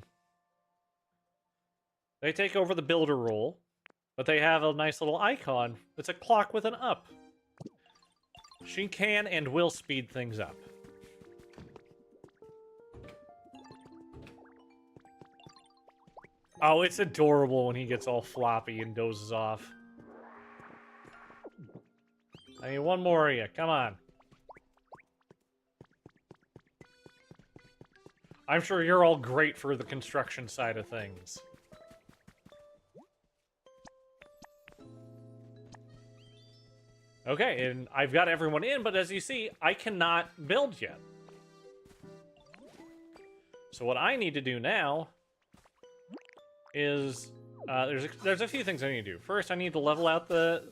They take over the builder role, but they have a nice little icon. It's a clock with an up. She can and will speed things up. Oh, it's adorable when he gets all floppy and dozes off. I need one more of you. Come on. I'm sure you're all great for the construction side of things. Okay, and I've got everyone in, but as you see, I cannot build yet. So what I need to do now is there's a few things I need to do. First, I need to level out the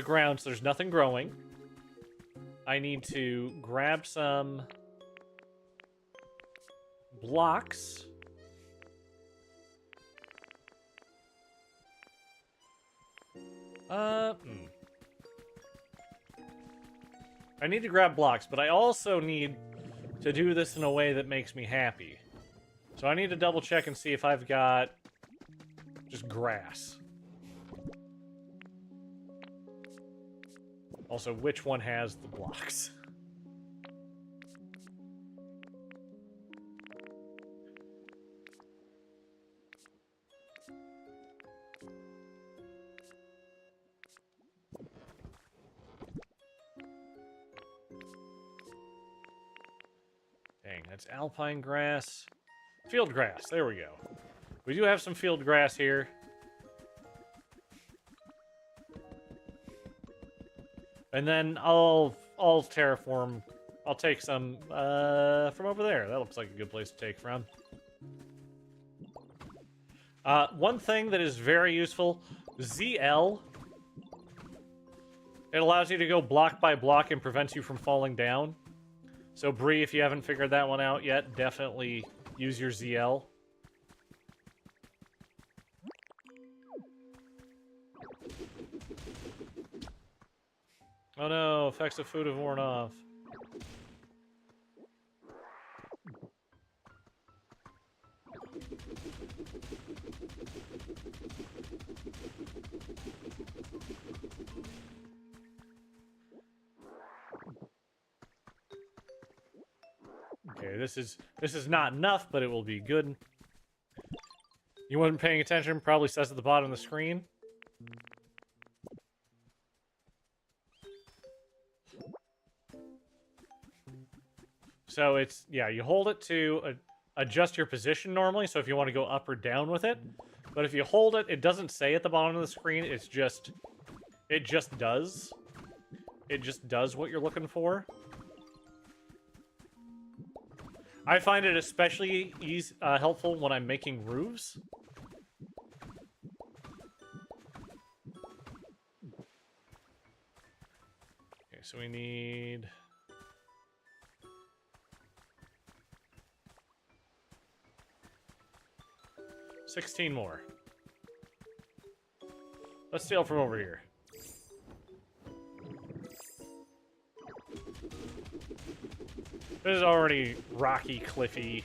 ground so there's nothing growing. I need to grab some blocks. I need to grab blocks, but I also need to do this in a way that makes me happy. So I need to double check and see if I've got just grass. Also, which one has the blocks? Dang, that's alpine grass. Field grass, there we go. We do have some field grass here. And then I'll terraform. I'll take some from over there. That looks like a good place to take from. One thing that is very useful, ZL. It allows you to go block by block and prevents you from falling down. So Bree, if you haven't figured that one out yet, definitely use your ZL. Oh no, effects of food have worn off. Okay, this is not enough, but it will be good. You weren't paying attention, probably says at the bottom of the screen. So it's, yeah, you hold it to adjust your position normally, so if you want to go up or down with it. But if you hold it, it doesn't say at the bottom of the screen, it just does. It just does what you're looking for. I find it especially helpful when I'm making roofs. Okay, so we need... 16 more. Let's steal from over here. This is already rocky, cliffy.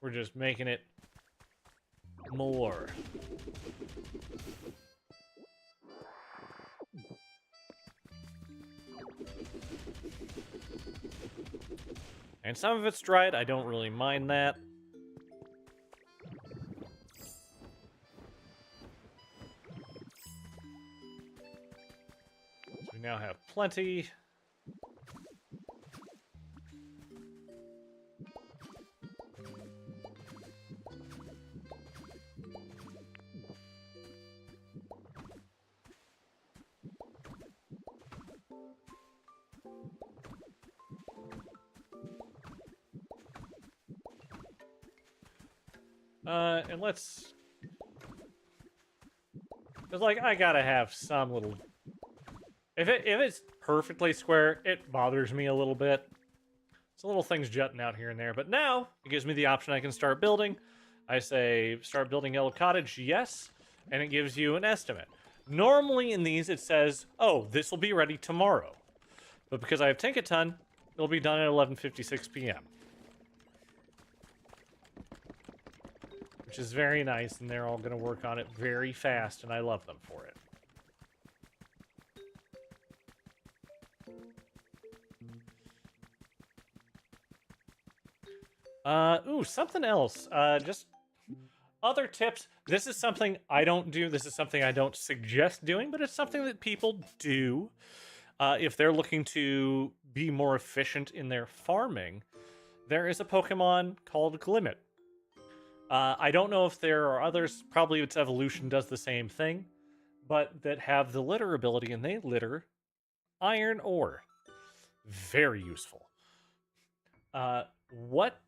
We're just making it more. And some of it's dried, I don't really mind that. So we now have plenty. And let's... It's like, I gotta have some little... If it's perfectly square, it bothers me a little bit. It's little things jutting out here and there. But now, it gives me the option I can start building. I say, start building Yellow Cottage, yes. And it gives you an estimate. Normally in these, it says, oh, this will be ready tomorrow. But because I have Tinkaton, it'll be done at 11:56 p.m. Which is very nice, and they're all going to work on it very fast, and I love them for it. Ooh, something else. Just other tips. This is something I don't do. This is something I don't suggest doing, but it's something that people do if they're looking to be more efficient in their farming. There is a Pokemon called Glimmet. I don't know if there are others, probably its evolution does the same thing, but that have the litter ability, and they litter iron ore. Very useful. What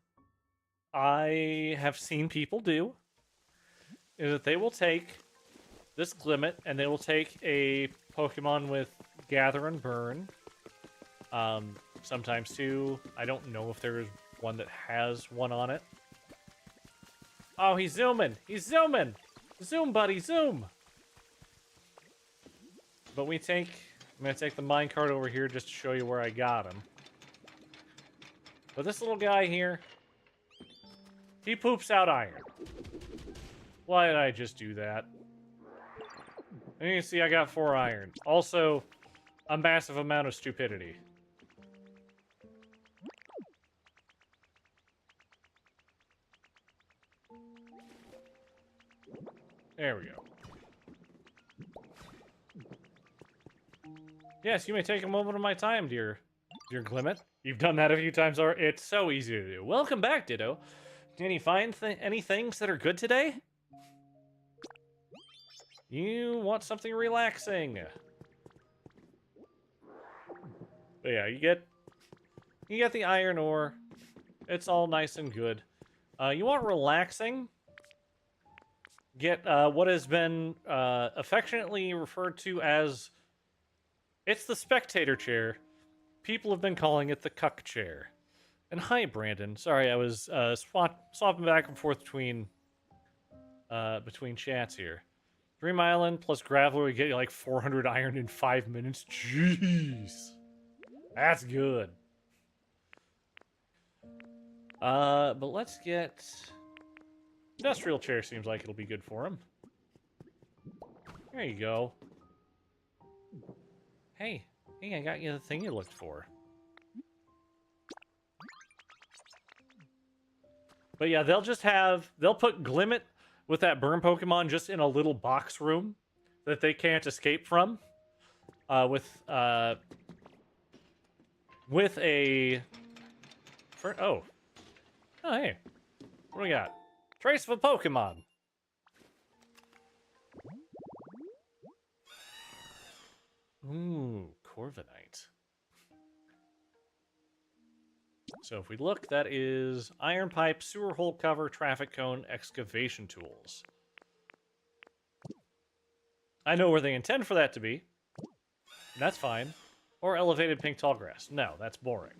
I have seen people do is that they will take this Glimmet, and they will take a Pokemon with Gather and Burn. Sometimes too, I don't know if there's one that has one on it. Oh, he's zooming! He's zooming! Zoom, buddy, zoom! But I'm gonna take the minecart over here just to show you where I got him. But this little guy here, he poops out iron. Why did I just do that? And you can see I got 4 iron. Also, a massive amount of stupidity. There we go. Yes, you may take a moment of my time, dear Glimmet. You've done that a few times already. It's so easy to do. Welcome back, Ditto. Did you find any things that are good today? You want something relaxing. But yeah, you get the iron ore. It's all nice and good. You want relaxing? Get what has been affectionately referred to as... It's the spectator chair. People have been calling it the cuck chair. And hi, Brandon. Sorry, I was swapping back and forth between chats here. Dream Island plus Graveler, we get like 400 iron in 5 minutes. Jeez. That's good. But let's get... Industrial chair seems like it'll be good for him. There you go. Hey, I got you the thing you looked for. But yeah, they'll put Glimmet with that burn Pokemon just in a little box room that they can't escape from. With a... Oh, hey. What do we got? Trace of a Pokemon. Ooh, Corviknight. So if we look, that is Iron Pipe, Sewer Hole Cover, Traffic Cone, Excavation Tools. I know where they intend for that to be. That's fine. Or Elevated Pink Tallgrass. No, that's boring.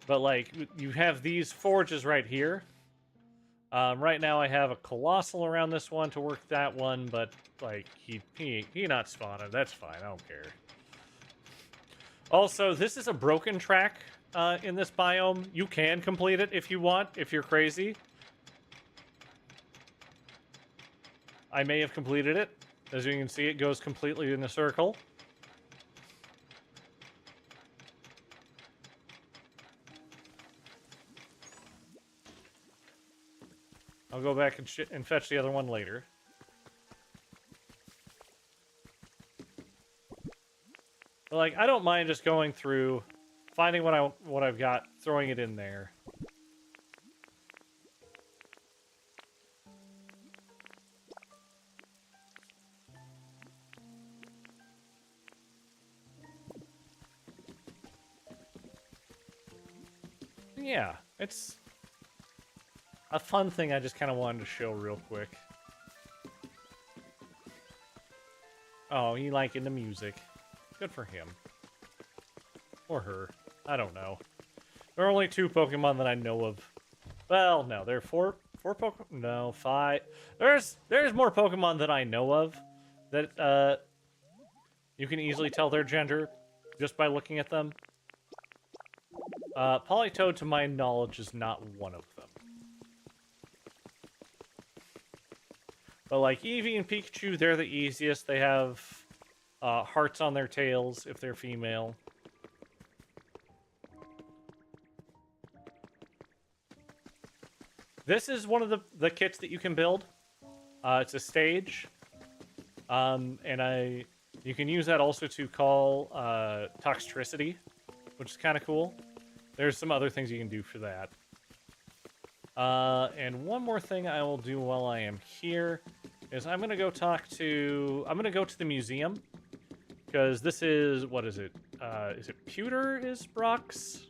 But, like, you have these forges right here. Right now I have a Colossal around this one to work that one, but, like, he not spawning. That's fine. I don't care. Also, this is a broken track in this biome. You can complete it if you want, if you're crazy. I may have completed it. As you can see, it goes completely in a circle. I'll go back and fetch the other one later. But, like, I don't mind just going through, finding what I've got, throwing it in there. Yeah, it's a fun thing I just kind of wanted to show real quick. Oh, he liking the music. Good for him. Or her. I don't know. There are only 2 Pokemon that I know of. Well, no, there are 4 Pokemon. No, 5. There's more Pokemon that I know of that you can easily tell their gender just by looking at them. Politoed, to my knowledge, is not one of them. But like Eevee and Pikachu, they're the easiest. They have hearts on their tails if they're female. This is one of the kits that you can build. It's a stage. And you can use that also to call Toxtricity, which is kind of cool. There's some other things you can do for that. And one more thing I will do while I am here is I'm going to go I'm going to go to the museum. Because this is, what is it? Is it Pewter is Brock's?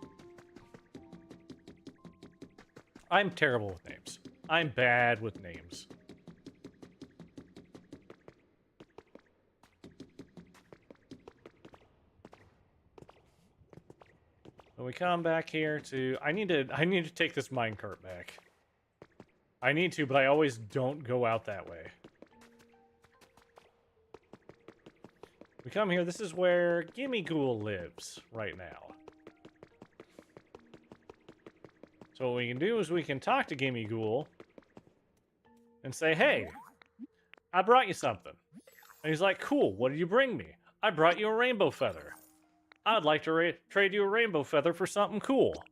I'm terrible with names. I'm bad with names. When we come back here to... I need to take this minecart back. I need to, but I always don't go out that way. We come here, this is where Gimmighoul lives right now. So what we can do is we can talk to Gimmighoul and say, hey, I brought you something. And he's like, cool, what did you bring me? I brought you a rainbow feather. I'd like to trade you a rainbow feather for something cool.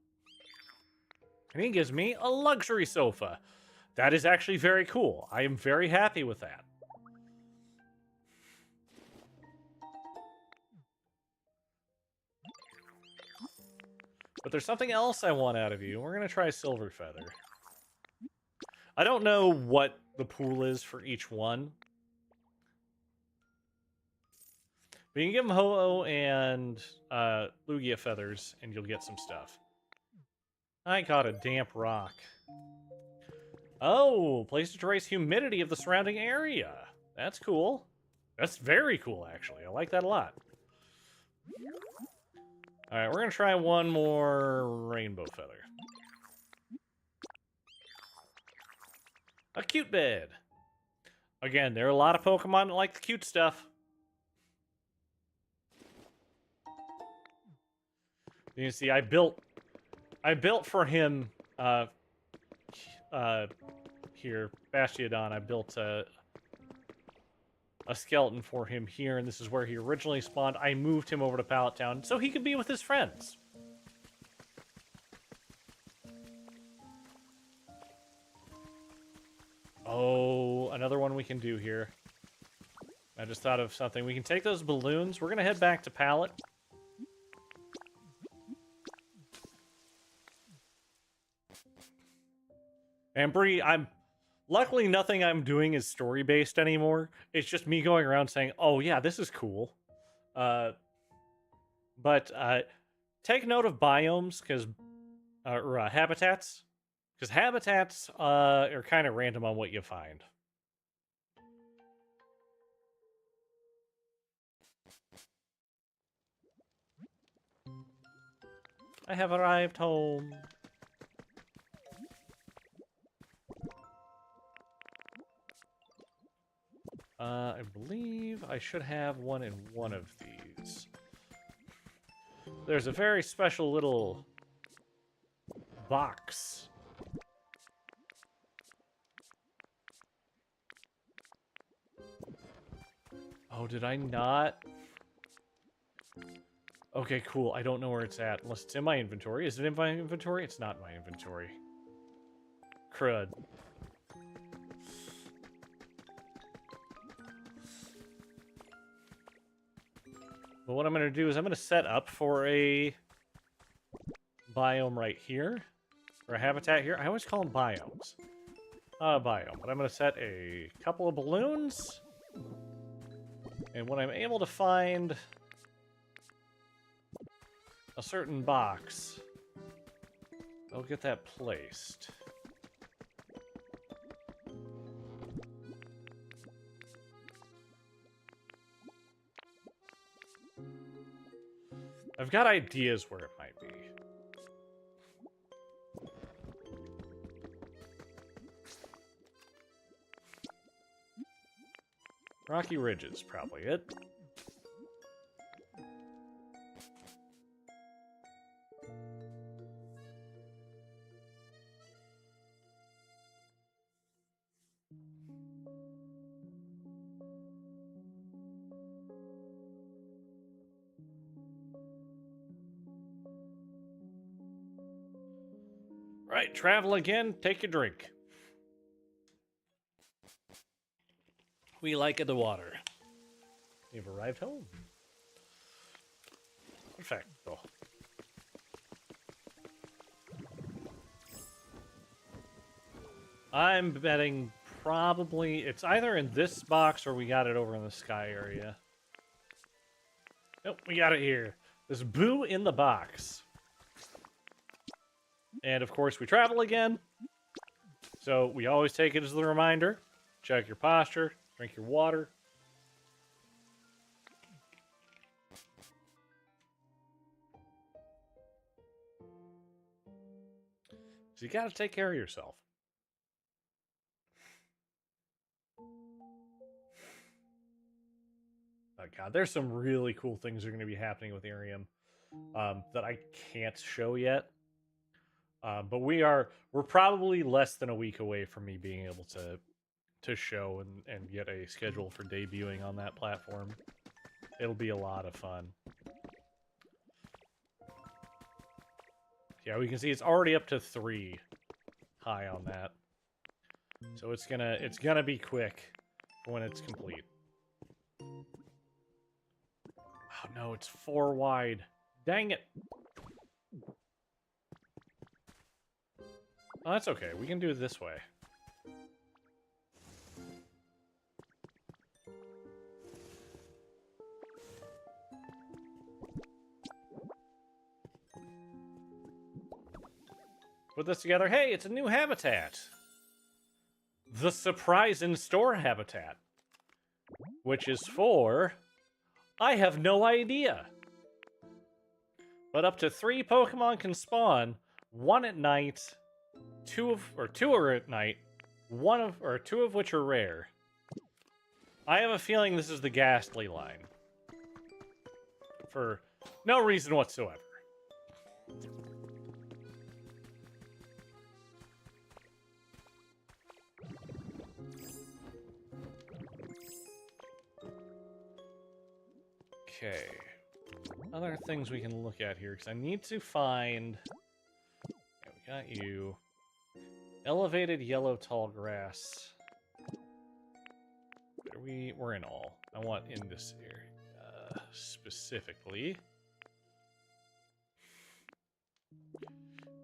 And he gives me a luxury sofa. That is actually very cool. I am very happy with that. But there's something else I want out of you. We're going to try Silver Feather. I don't know what the pool is for each one. But you can give them Ho-Oh and Lugia feathers, and you'll get some stuff. I got a damp rock. Oh, place to trace humidity of the surrounding area. That's cool. That's very cool, actually. I like that a lot. Alright, we're going to try one more rainbow feather. A cute bed. Again, there are a lot of Pokemon that like the cute stuff. You see, I built for him, here, Bastiodon, I built a skeleton for him here, and this is where he originally spawned. I moved him over to Pallet Town so he could be with his friends. Oh, another one we can do here. I just thought of something. We can take those balloons. We're going to head back to Pallet. And Bree, luckily nothing I'm doing is story-based anymore. It's just me going around saying, oh yeah, this is cool. But take note of biomes, because, or habitats. Because habitats are kind of random on what you find. I have arrived home. I believe I should have one in one of these. There's a very special little box. Oh, did I not? Okay, cool. I don't know where it's at. Unless it's in my inventory. Is it in my inventory? It's not in my inventory. Crud. But what I'm going to do is I'm going to set up for a biome right here. Or a habitat here. I always call them biomes. Not a biome. But I'm going to set a couple of balloons. And when I'm able to find a certain box, I'll get that placed. I've got ideas where it might be. Rocky Ridge is probably it. Right, travel again, take a drink. We like the water. We've arrived home. Perfecto. I'm betting probably it's either in this box or we got it over in the sky area. Nope, we got it here. There's Boo in the box. And of course we travel again. So we always take it as the reminder. Check your posture, drink your water. So you gotta take care of yourself. Oh god, there's some really cool things that are going to be happening with Arium that I can't show yet. But we're probably less than a week away from me being able to show and get a schedule for debuting on that platform. It'll be a lot of fun. Yeah, we can see it's already up to 3 high on that. So it's gonna be quick when it's complete. Oh no, it's 4 wide. Dang it. Oh, that's okay. We can do it this way. Put this together. Hey, it's a new habitat. The Surprise in Store habitat. Which is for... I have no idea. But up to 3 Pokemon can spawn. 1 at night. 2 are at night. 2 of which are rare. I have a feeling this is the Ghastly line. For no reason whatsoever. Okay. Other things we can look at here, because I need to find... Okay, we got you. Elevated yellow tall grass. We're in all. I want in this area specifically. It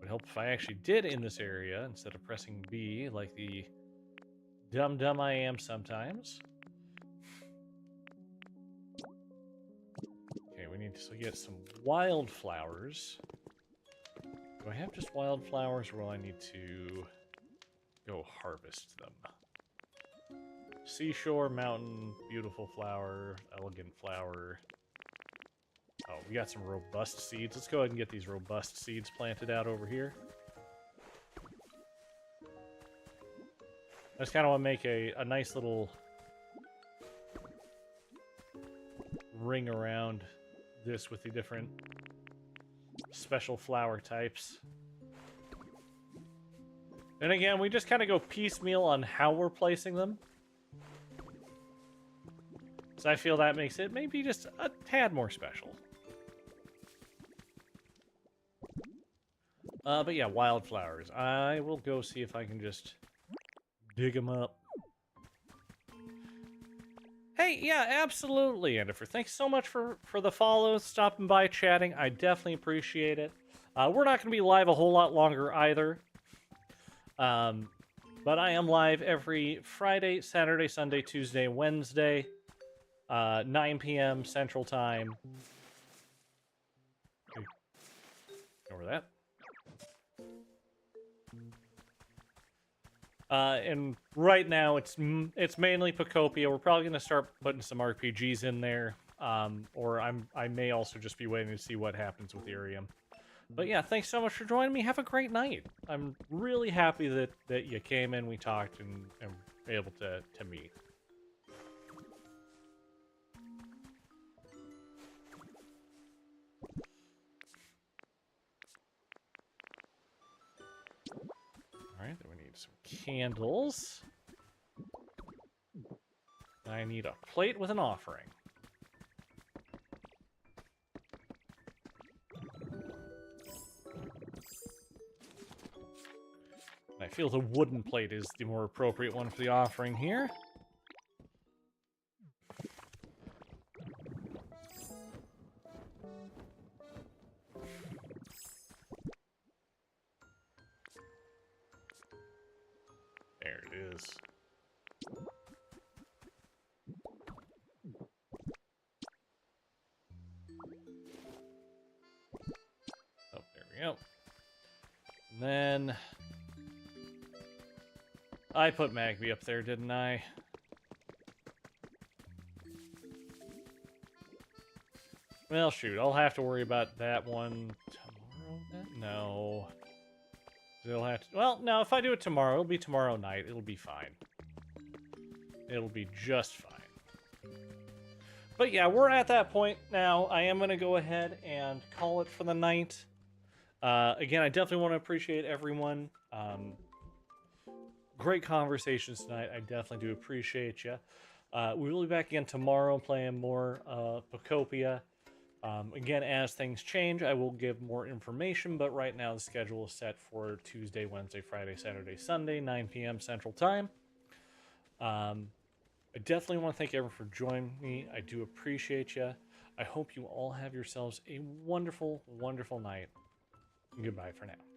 would help if I actually did in this area instead of pressing B like the dumb I am sometimes. Okay, we need to get some wildflowers. Do I have just wildflowers, or will I need to go harvest them? Seashore, mountain, beautiful flower, elegant flower. Oh, we got some robust seeds. Let's go ahead and get these robust seeds planted out over here. I just kind of want to make a nice little ring around this with the different special flower types. And again, we just kind of go piecemeal on how we're placing them. So I feel that makes it maybe just a tad more special. But yeah, wildflowers. I will go see if I can just dig them up. Hey, yeah, absolutely, Endifer. Thanks so much for the follow, stopping by, chatting. I definitely appreciate it. We're not going to be live a whole lot longer either. But I am live every Friday, Saturday, Sunday, Tuesday, Wednesday. 9 p.m. Central Time. Over that. And right now it's mainly Pokopia. We're probably gonna start putting some RPGs in there, or I may also just be waiting to see what happens with Irium. But yeah, thanks so much for joining me. Have a great night. I'm really happy that you came in, we talked, and were able to meet. Alright, then we need some candles. I need a plate with an offering. I feel the wooden plate is the more appropriate one for the offering here. There it is. Oh, there we go. And then I put Magby up there, didn't I? Well, shoot, I'll have to worry about that one tomorrow then? No. It'll have to... Well, no, if I do it tomorrow, it'll be tomorrow night. It'll be fine. It'll be just fine. But yeah, we're at that point now. I am going to go ahead and call it for the night. Again, I definitely want to appreciate everyone. Great conversations tonight. I definitely do appreciate you. We will be back again tomorrow playing more Pokopia. Again, as things change, I will give more information, but right now the schedule is set for Tuesday, Wednesday, Friday, Saturday, Sunday, 9 p.m. Central Time. I definitely want to thank everyone for joining me. I do appreciate you. I hope you all have yourselves a wonderful, wonderful night. Goodbye for now.